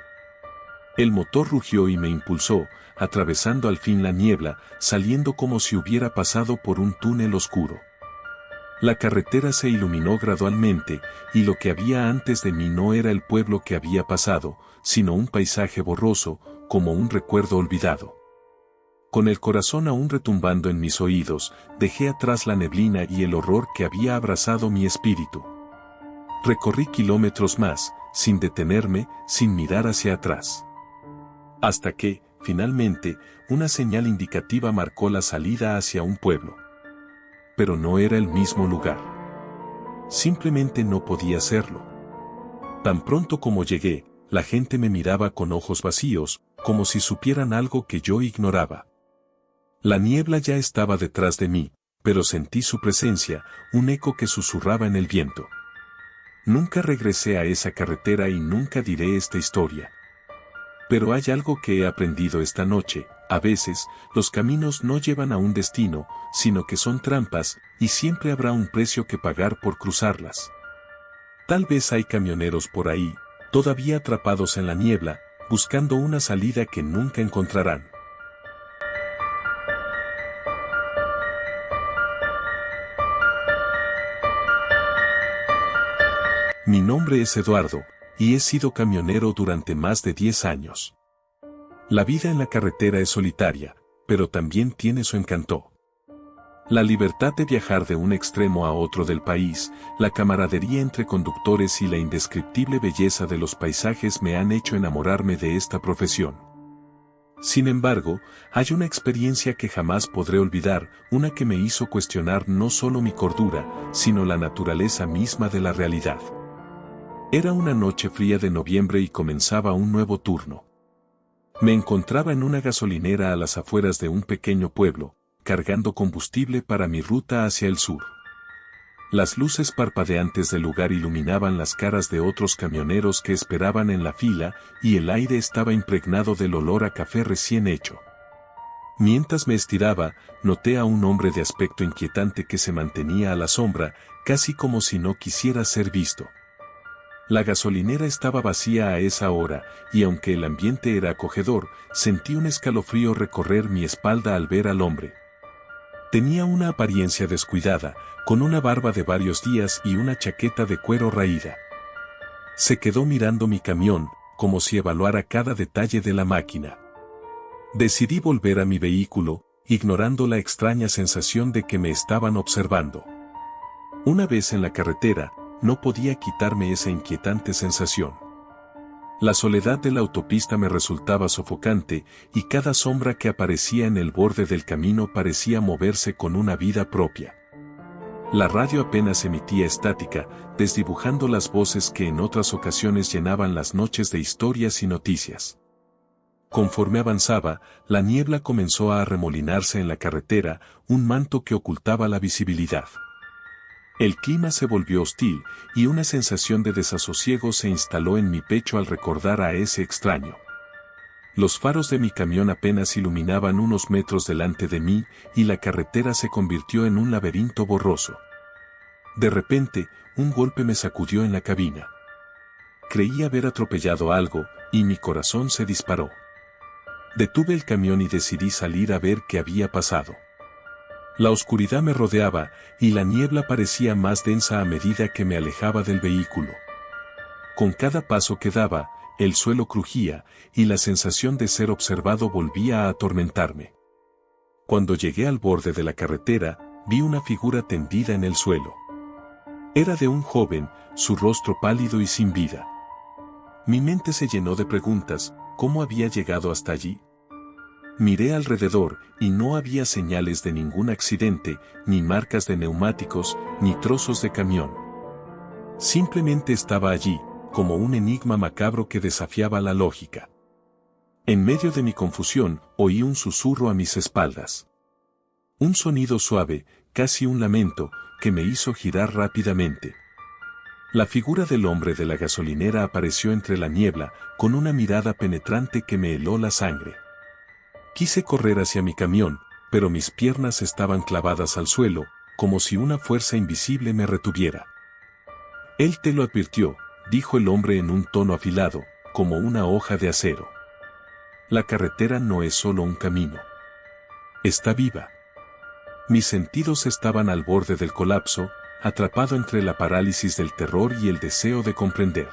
El motor rugió y me impulsó, atravesando al fin la niebla, saliendo como si hubiera pasado por un túnel oscuro. La carretera se iluminó gradualmente, y lo que había antes de mí no era el pueblo que había pasado, sino un paisaje borroso, como un recuerdo olvidado. Con el corazón aún retumbando en mis oídos, dejé atrás la neblina y el horror que había abrazado mi espíritu. Recorrí kilómetros más, sin detenerme, sin mirar hacia atrás. Hasta que, finalmente, una señal indicativa marcó la salida hacia un pueblo. Pero no era el mismo lugar. Simplemente no podía serlo. Tan pronto como llegué, la gente me miraba con ojos vacíos, como si supieran algo que yo ignoraba. La niebla ya estaba detrás de mí, pero sentí su presencia, un eco que susurraba en el viento. Nunca regresé a esa carretera y nunca diré esta historia. Pero hay algo que he aprendido esta noche: a veces, los caminos no llevan a un destino, sino que son trampas, y siempre habrá un precio que pagar por cruzarlas. Tal vez hay camioneros por ahí, todavía atrapados en la niebla, buscando una salida que nunca encontrarán. Mi nombre es Eduardo, y he sido camionero durante más de 10 años. La vida en la carretera es solitaria, pero también tiene su encanto. La libertad de viajar de un extremo a otro del país, la camaradería entre conductores y la indescriptible belleza de los paisajes me han hecho enamorarme de esta profesión. Sin embargo, hay una experiencia que jamás podré olvidar, una que me hizo cuestionar no solo mi cordura, sino la naturaleza misma de la realidad. Era una noche fría de noviembre y comenzaba un nuevo turno. Me encontraba en una gasolinera a las afueras de un pequeño pueblo, cargando combustible para mi ruta hacia el sur. Las luces parpadeantes del lugar iluminaban las caras de otros camioneros que esperaban en la fila y el aire estaba impregnado del olor a café recién hecho. Mientras me estiraba, noté a un hombre de aspecto inquietante que se mantenía a la sombra, casi como si no quisiera ser visto. La gasolinera estaba vacía a esa hora, y aunque el ambiente era acogedor, sentí un escalofrío recorrer mi espalda al ver al hombre. Tenía una apariencia descuidada, con una barba de varios días y una chaqueta de cuero raída. Se quedó mirando mi camión, como si evaluara cada detalle de la máquina. Decidí volver a mi vehículo, ignorando la extraña sensación de que me estaban observando. Una vez en la carretera, no podía quitarme esa inquietante sensación. La soledad de la autopista me resultaba sofocante y cada sombra que aparecía en el borde del camino parecía moverse con una vida propia. La radio apenas emitía estática, desdibujando las voces que en otras ocasiones llenaban las noches de historias y noticias. Conforme avanzaba, la niebla comenzó a arremolinarse en la carretera, un manto que ocultaba la visibilidad. El clima se volvió hostil, y una sensación de desasosiego se instaló en mi pecho al recordar a ese extraño. Los faros de mi camión apenas iluminaban unos metros delante de mí, y la carretera se convirtió en un laberinto borroso. De repente, un golpe me sacudió en la cabina. Creí haber atropellado algo, y mi corazón se disparó. Detuve el camión y decidí salir a ver qué había pasado. La oscuridad me rodeaba, y la niebla parecía más densa a medida que me alejaba del vehículo. Con cada paso que daba, el suelo crujía, y la sensación de ser observado volvía a atormentarme. Cuando llegué al borde de la carretera, vi una figura tendida en el suelo. Era de un joven, su rostro pálido y sin vida. Mi mente se llenó de preguntas: ¿cómo había llegado hasta allí? Miré alrededor, y no había señales de ningún accidente, ni marcas de neumáticos, ni trozos de camión. Simplemente estaba allí, como un enigma macabro que desafiaba la lógica. En medio de mi confusión, oí un susurro a mis espaldas. Un sonido suave, casi un lamento, que me hizo girar rápidamente. La figura del hombre de la gasolinera apareció entre la niebla, con una mirada penetrante que me heló la sangre. Quise correr hacia mi camión, pero mis piernas estaban clavadas al suelo, como si una fuerza invisible me retuviera. Él te lo advirtió, dijo el hombre en un tono afilado, como una hoja de acero. La carretera no es solo un camino. Está viva. Mis sentidos estaban al borde del colapso, atrapado entre la parálisis del terror y el deseo de comprender.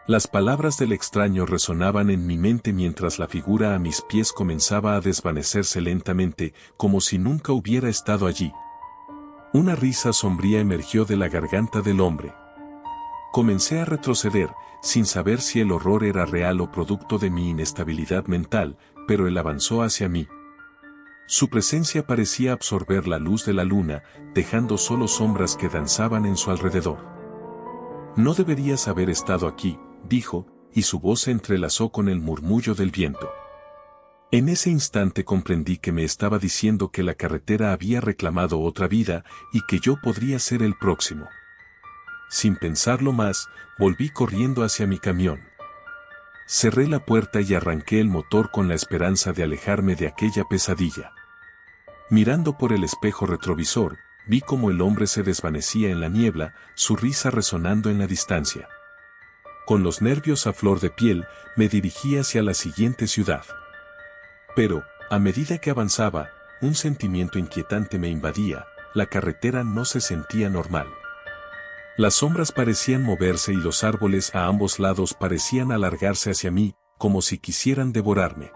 Las palabras del extraño resonaban en mi mente mientras la figura a mis pies comenzaba a desvanecerse lentamente, como si nunca hubiera estado allí. Una risa sombría emergió de la garganta del hombre. Comencé a retroceder, sin saber si el horror era real o producto de mi inestabilidad mental, pero él avanzó hacia mí. Su presencia parecía absorber la luz de la luna, dejando solo sombras que danzaban en su alrededor. No deberías haber estado aquí, dijo, y su voz se entrelazó con el murmullo del viento. En ese instante comprendí que me estaba diciendo que la carretera había reclamado otra vida y que yo podría ser el próximo. Sin pensarlo más, volví corriendo hacia mi camión. Cerré la puerta y arranqué el motor con la esperanza de alejarme de aquella pesadilla. Mirando por el espejo retrovisor, vi cómo el hombre se desvanecía en la niebla, su risa resonando en la distancia. Con los nervios a flor de piel, me dirigí hacia la siguiente ciudad. Pero, a medida que avanzaba, un sentimiento inquietante me invadía: la carretera no se sentía normal. Las sombras parecían moverse y los árboles a ambos lados parecían alargarse hacia mí, como si quisieran devorarme.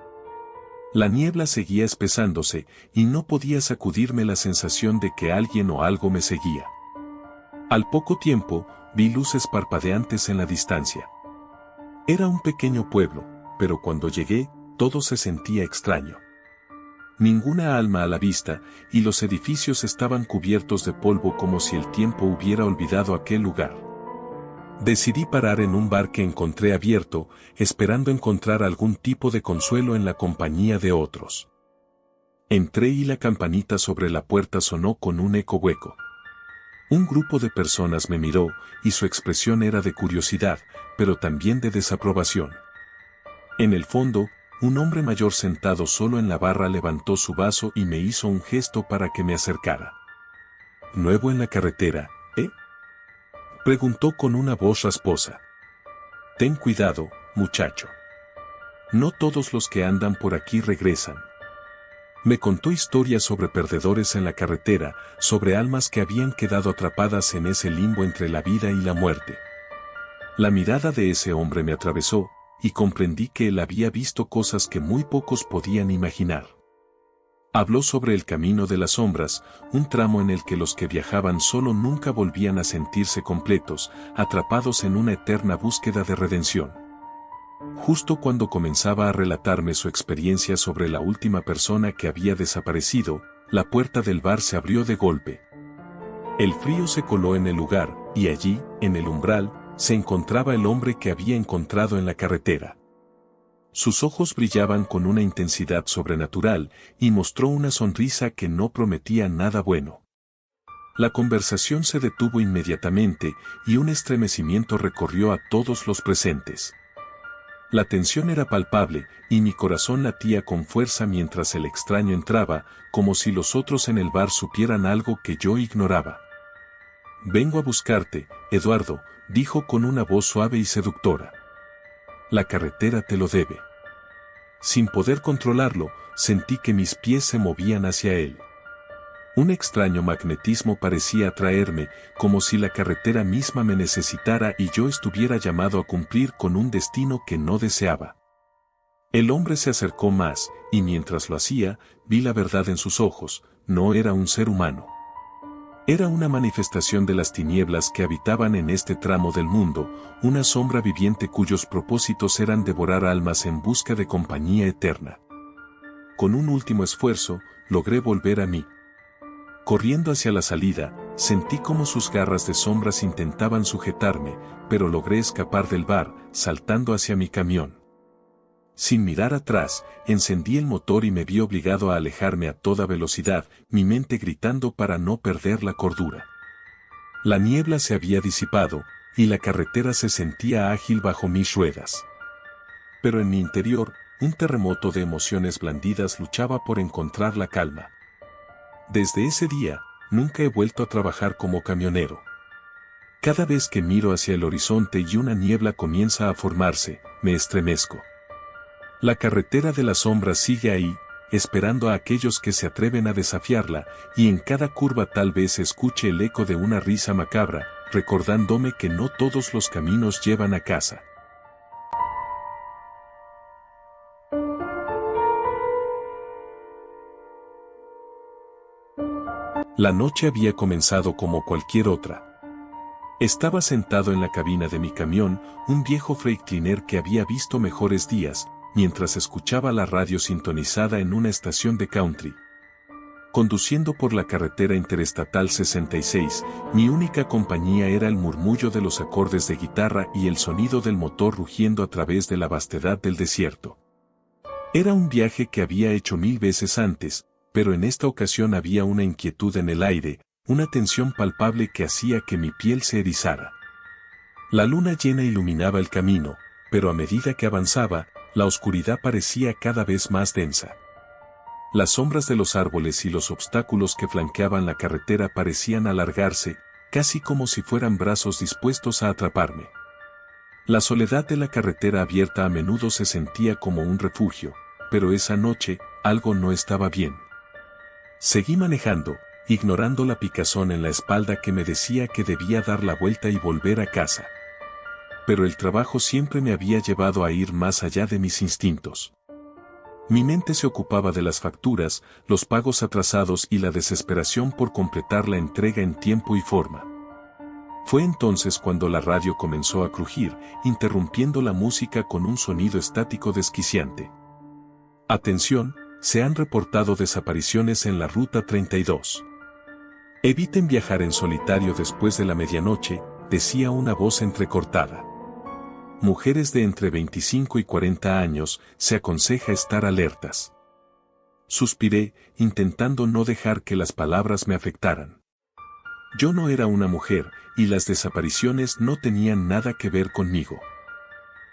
La niebla seguía espesándose y no podía sacudirme la sensación de que alguien o algo me seguía. Al poco tiempo, vi luces parpadeantes en la distancia. Era un pequeño pueblo, pero cuando llegué, todo se sentía extraño. Ninguna alma a la vista, y los edificios estaban cubiertos de polvo como si el tiempo hubiera olvidado aquel lugar. Decidí parar en un bar que encontré abierto, esperando encontrar algún tipo de consuelo en la compañía de otros. Entré y la campanita sobre la puerta sonó con un eco hueco. Un grupo de personas me miró, y su expresión era de curiosidad, pero también de desaprobación. En el fondo, un hombre mayor sentado solo en la barra levantó su vaso y me hizo un gesto para que me acercara. ¿Nuevo en la carretera, eh? Preguntó con una voz rasposa. Ten cuidado, muchacho. No todos los que andan por aquí regresan. Me contó historias sobre perdedores en la carretera, sobre almas que habían quedado atrapadas en ese limbo entre la vida y la muerte. La mirada de ese hombre me atravesó, y comprendí que él había visto cosas que muy pocos podían imaginar. Habló sobre el camino de las sombras, un tramo en el que los que viajaban solo nunca volvían a sentirse completos, atrapados en una eterna búsqueda de redención. Justo cuando comenzaba a relatarme su experiencia sobre la última persona que había desaparecido, la puerta del bar se abrió de golpe. El frío se coló en el lugar, y allí, en el umbral, se encontraba el hombre que había encontrado en la carretera. Sus ojos brillaban con una intensidad sobrenatural y mostró una sonrisa que no prometía nada bueno. La conversación se detuvo inmediatamente y un estremecimiento recorrió a todos los presentes. La tensión era palpable y mi corazón latía con fuerza mientras el extraño entraba, como si los otros en el bar supieran algo que yo ignoraba. «Vengo a buscarte, Eduardo», dijo con una voz suave y seductora. «La carretera te lo debe». Sin poder controlarlo, sentí que mis pies se movían hacia él. Un extraño magnetismo parecía atraerme, como si la carretera misma me necesitara y yo estuviera llamado a cumplir con un destino que no deseaba. El hombre se acercó más, y mientras lo hacía, vi la verdad en sus ojos: no era un ser humano. Era una manifestación de las tinieblas que habitaban en este tramo del mundo, una sombra viviente cuyos propósitos eran devorar almas en busca de compañía eterna. Con un último esfuerzo, logré volver a mí. Corriendo hacia la salida, sentí como sus garras de sombras intentaban sujetarme, pero logré escapar del bar, saltando hacia mi camión. Sin mirar atrás, encendí el motor y me vi obligado a alejarme a toda velocidad, mi mente gritando para no perder la cordura. La niebla se había disipado, y la carretera se sentía ágil bajo mis ruedas. Pero en mi interior, un terremoto de emociones blandidas luchaba por encontrar la calma. Desde ese día, nunca he vuelto a trabajar como camionero. Cada vez que miro hacia el horizonte y una niebla comienza a formarse, me estremezco. La carretera de las sombras sigue ahí, esperando a aquellos que se atreven a desafiarla, y en cada curva tal vez escuche el eco de una risa macabra, recordándome que no todos los caminos llevan a casa. La noche había comenzado como cualquier otra. Estaba sentado en la cabina de mi camión, un viejo Freightliner que había visto mejores días, mientras escuchaba la radio sintonizada en una estación de country. Conduciendo por la carretera interestatal 66, mi única compañía era el murmullo de los acordes de guitarra y el sonido del motor rugiendo a través de la vastedad del desierto. Era un viaje que había hecho 1000 veces antes, pero en esta ocasión había una inquietud en el aire, una tensión palpable que hacía que mi piel se erizara. La luna llena iluminaba el camino, pero a medida que avanzaba, la oscuridad parecía cada vez más densa. Las sombras de los árboles y los obstáculos que flanqueaban la carretera parecían alargarse, casi como si fueran brazos dispuestos a atraparme. La soledad de la carretera abierta a menudo se sentía como un refugio, pero esa noche, algo no estaba bien. Seguí manejando, ignorando la picazón en la espalda que me decía que debía dar la vuelta y volver a casa. Pero el trabajo siempre me había llevado a ir más allá de mis instintos. Mi mente se ocupaba de las facturas, los pagos atrasados y la desesperación por completar la entrega en tiempo y forma. Fue entonces cuando la radio comenzó a crujir, interrumpiendo la música con un sonido estático desquiciante. Atención, se han reportado desapariciones en la Ruta 32. Eviten viajar en solitario después de la medianoche, decía una voz entrecortada. Mujeres de entre 25 y 40 años, se aconseja estar alertas. Suspiré, intentando no dejar que las palabras me afectaran. Yo no era una mujer, y las desapariciones no tenían nada que ver conmigo.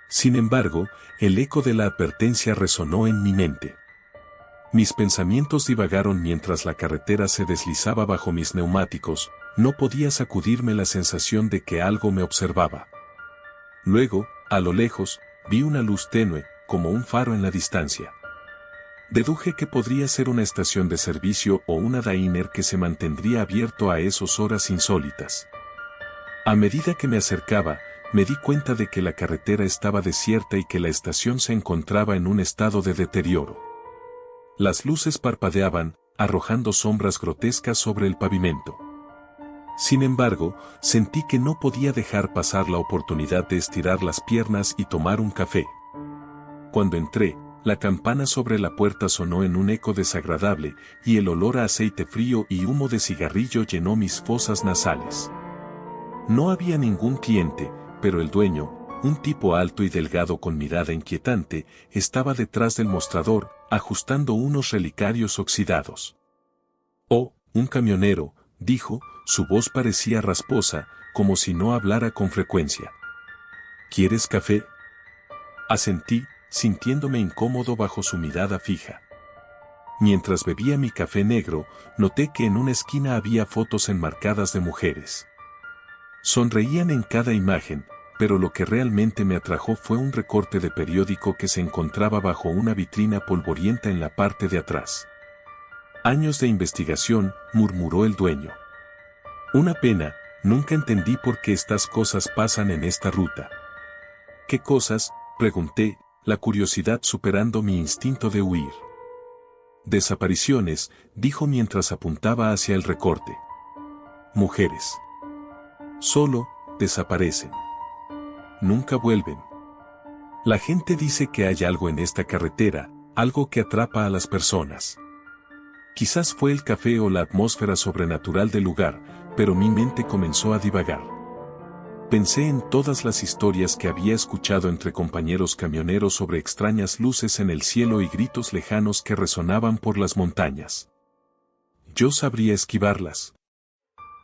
Sin embargo, el eco de la advertencia resonó en mi mente. Mis pensamientos divagaron mientras la carretera se deslizaba bajo mis neumáticos, no podía sacudirme la sensación de que algo me observaba. Luego, a lo lejos, vi una luz tenue, como un faro en la distancia. Deduje que podría ser una estación de servicio o una diner que se mantendría abierto a esas horas insólitas. A medida que me acercaba, me di cuenta de que la carretera estaba desierta y que la estación se encontraba en un estado de deterioro. Las luces parpadeaban, arrojando sombras grotescas sobre el pavimento. Sin embargo, sentí que no podía dejar pasar la oportunidad de estirar las piernas y tomar un café. Cuando entré, la campana sobre la puerta sonó en un eco desagradable, y el olor a aceite frío y humo de cigarrillo llenó mis fosas nasales. No había ningún cliente, pero el dueño, un tipo alto y delgado con mirada inquietante, estaba detrás del mostrador, ajustando unos relicarios oxidados. «Oh, un camionero», dijo, su voz parecía rasposa, como si no hablara con frecuencia. «¿Quieres café?». Asentí, sintiéndome incómodo bajo su mirada fija. Mientras bebía mi café negro, noté que en una esquina había fotos enmarcadas de mujeres. Sonreían en cada imagen, pero lo que realmente me atrajo fue un recorte de periódico que se encontraba bajo una vitrina polvorienta en la parte de atrás. «Años de investigación», murmuró el dueño. «Una pena, nunca entendí por qué estas cosas pasan en esta ruta». «¿Qué cosas?», pregunté, la curiosidad superando mi instinto de huir. «Desapariciones», dijo mientras apuntaba hacia el recorte. «Mujeres. Solo, desaparecen. Nunca vuelven. La gente dice que hay algo en esta carretera, algo que atrapa a las personas. Quizás fue el café o la atmósfera sobrenatural del lugar, pero mi mente comenzó a divagar. Pensé en todas las historias que había escuchado entre compañeros camioneros sobre extrañas luces en el cielo y gritos lejanos que resonaban por las montañas. Yo sabría esquivarlas.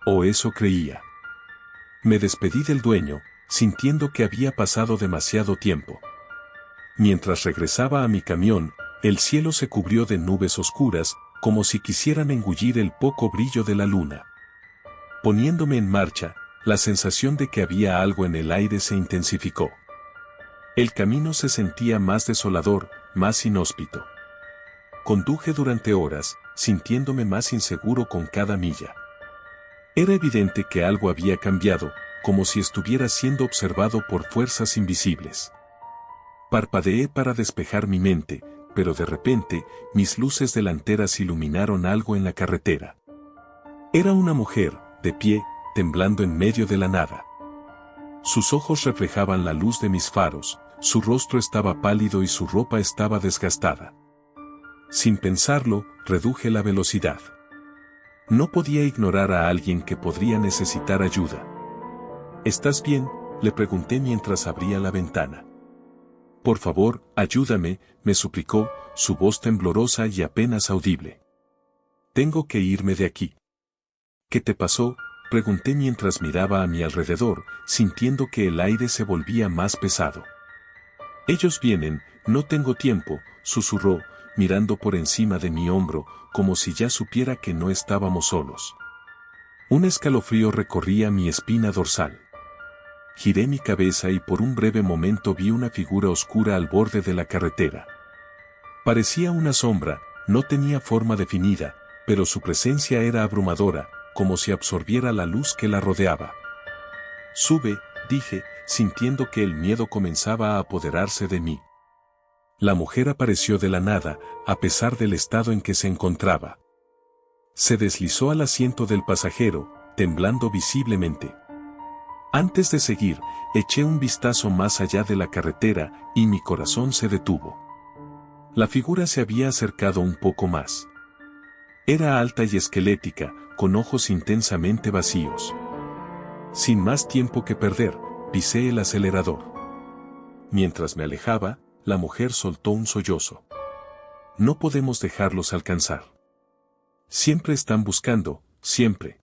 O eso creía. Me despedí del dueño, sintiendo que había pasado demasiado tiempo. Mientras regresaba a mi camión, el cielo se cubrió de nubes oscuras, como si quisieran engullir el poco brillo de la luna. Poniéndome en marcha, la sensación de que había algo en el aire se intensificó. El camino se sentía más desolador, más inhóspito. Conduje durante horas, sintiéndome más inseguro con cada milla. Era evidente que algo había cambiado, como si estuviera siendo observado por fuerzas invisibles. Parpadeé para despejar mi mente, pero de repente, mis luces delanteras iluminaron algo en la carretera. Era una mujer, de pie, temblando en medio de la nada. Sus ojos reflejaban la luz de mis faros, su rostro estaba pálido y su ropa estaba desgastada. Sin pensarlo, reduje la velocidad. No podía ignorar a alguien que podría necesitar ayuda. «¿Estás bien?», le pregunté mientras abría la ventana. «Por favor, ayúdame», me suplicó, su voz temblorosa y apenas audible. «Tengo que irme de aquí». «¿Qué te pasó?», pregunté mientras miraba a mi alrededor, sintiendo que el aire se volvía más pesado. «Ellos vienen, no tengo tiempo», susurró, mirando por encima de mi hombro, como si ya supiera que no estábamos solos. Un escalofrío recorría mi espina dorsal. Giré mi cabeza y por un breve momento vi una figura oscura al borde de la carretera. Parecía una sombra, no tenía forma definida, pero su presencia era abrumadora, como si absorbiera la luz que la rodeaba. «Sube», dije, sintiendo que el miedo comenzaba a apoderarse de mí. La mujer apareció de la nada, a pesar del estado en que se encontraba. Se deslizó al asiento del pasajero, temblando visiblemente. Antes de seguir, eché un vistazo más allá de la carretera, y mi corazón se detuvo. La figura se había acercado un poco más. Era alta y esquelética, con ojos intensamente vacíos. Sin más tiempo que perder, pisé el acelerador. Mientras me alejaba, la mujer soltó un sollozo. No podemos dejarlos alcanzar. Siempre están buscando, siempre.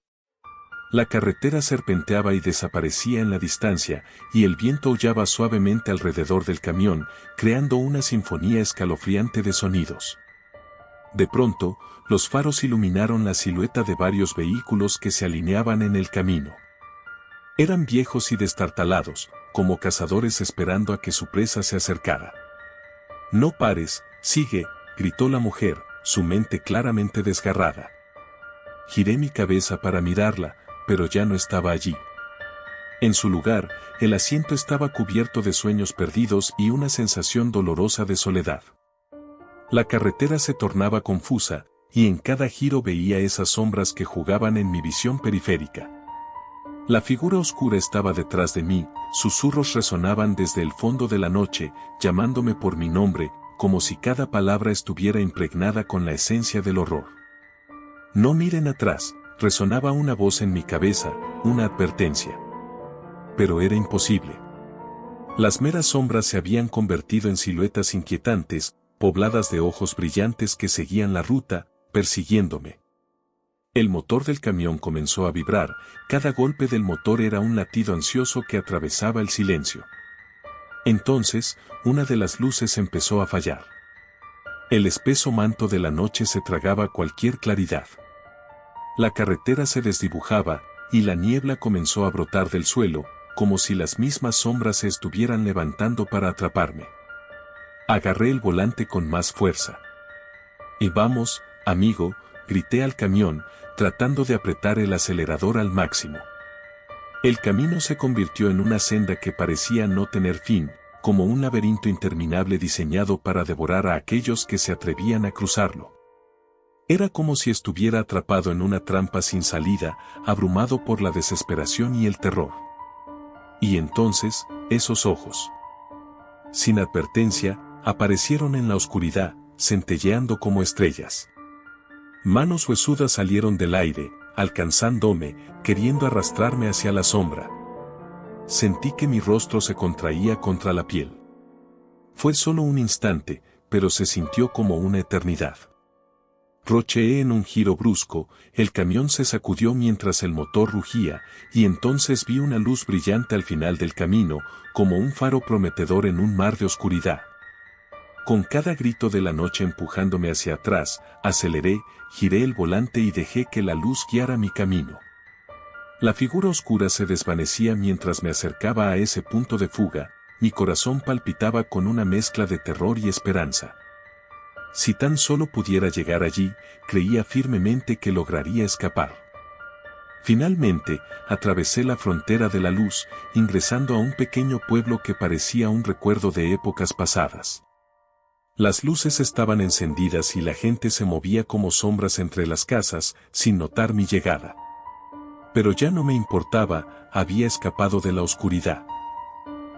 La carretera serpenteaba y desaparecía en la distancia, y el viento aullaba suavemente alrededor del camión, creando una sinfonía escalofriante de sonidos. De pronto, los faros iluminaron la silueta de varios vehículos que se alineaban en el camino. Eran viejos y destartalados, como cazadores esperando a que su presa se acercara. «No pares, sigue», gritó la mujer, su mente claramente desgarrada. Giré mi cabeza para mirarla, pero ya no estaba allí. En su lugar, el asiento estaba cubierto de sueños perdidos y una sensación dolorosa de soledad. La carretera se tornaba confusa, y en cada giro veía esas sombras que jugaban en mi visión periférica. La figura oscura estaba detrás de mí, susurros resonaban desde el fondo de la noche, llamándome por mi nombre, como si cada palabra estuviera impregnada con la esencia del horror. «No miren atrás», resonaba una voz en mi cabeza, una advertencia. Pero era imposible. Las meras sombras se habían convertido en siluetas inquietantes, pobladas de ojos brillantes que seguían la ruta, persiguiéndome. El motor del camión comenzó a vibrar, cada golpe del motor era un latido ansioso que atravesaba el silencio. Entonces, una de las luces empezó a fallar. El espeso manto de la noche se tragaba cualquier claridad. La carretera se desdibujaba, y la niebla comenzó a brotar del suelo, como si las mismas sombras se estuvieran levantando para atraparme. Agarré el volante con más fuerza. «Y vamos, amigo», grité al camión, tratando de apretar el acelerador al máximo. El camino se convirtió en una senda que parecía no tener fin, como un laberinto interminable diseñado para devorar a aquellos que se atrevían a cruzarlo. Era como si estuviera atrapado en una trampa sin salida, abrumado por la desesperación y el terror. Y entonces, esos ojos, sin advertencia, aparecieron en la oscuridad, centelleando como estrellas. Manos huesudas salieron del aire, alcanzándome, queriendo arrastrarme hacia la sombra. Sentí que mi rostro se contraía contra la piel. Fue solo un instante, pero se sintió como una eternidad. Rocheé en un giro brusco, el camión se sacudió mientras el motor rugía, y entonces vi una luz brillante al final del camino, como un faro prometedor en un mar de oscuridad. Con cada grito de la noche empujándome hacia atrás, aceleré, giré el volante y dejé que la luz guiara mi camino. La figura oscura se desvanecía mientras me acercaba a ese punto de fuga, mi corazón palpitaba con una mezcla de terror y esperanza. Si tan solo pudiera llegar allí, creía firmemente que lograría escapar. Finalmente, atravesé la frontera de la luz, ingresando a un pequeño pueblo que parecía un recuerdo de épocas pasadas. Las luces estaban encendidas y la gente se movía como sombras entre las casas, sin notar mi llegada. Pero ya no me importaba, había escapado de la oscuridad.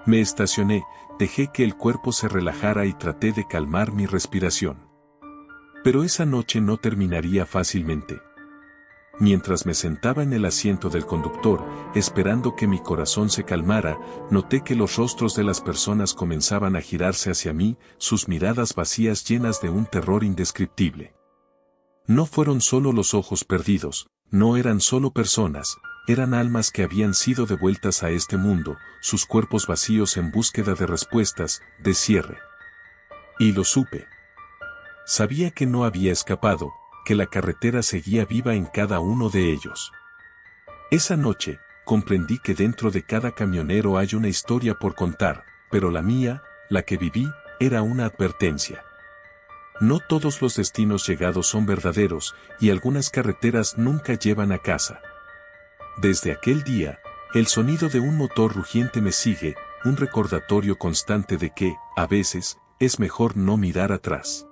Me estacioné, dejé que el cuerpo se relajara y traté de calmar mi respiración. Pero esa noche no terminaría fácilmente. Mientras me sentaba en el asiento del conductor, esperando que mi corazón se calmara, noté que los rostros de las personas comenzaban a girarse hacia mí, sus miradas vacías llenas de un terror indescriptible. No fueron solo los ojos perdidos, no eran solo personas, eran almas que habían sido devueltas a este mundo, sus cuerpos vacíos en búsqueda de respuestas, de cierre. Y lo supe. Sabía que no había escapado, que la carretera seguía viva en cada uno de ellos. Esa noche, comprendí que dentro de cada camionero hay una historia por contar, pero la mía, la que viví, era una advertencia. No todos los destinos llegados son verdaderos, y algunas carreteras nunca llevan a casa. Desde aquel día, el sonido de un motor rugiente me sigue, un recordatorio constante de que, a veces, es mejor no mirar atrás.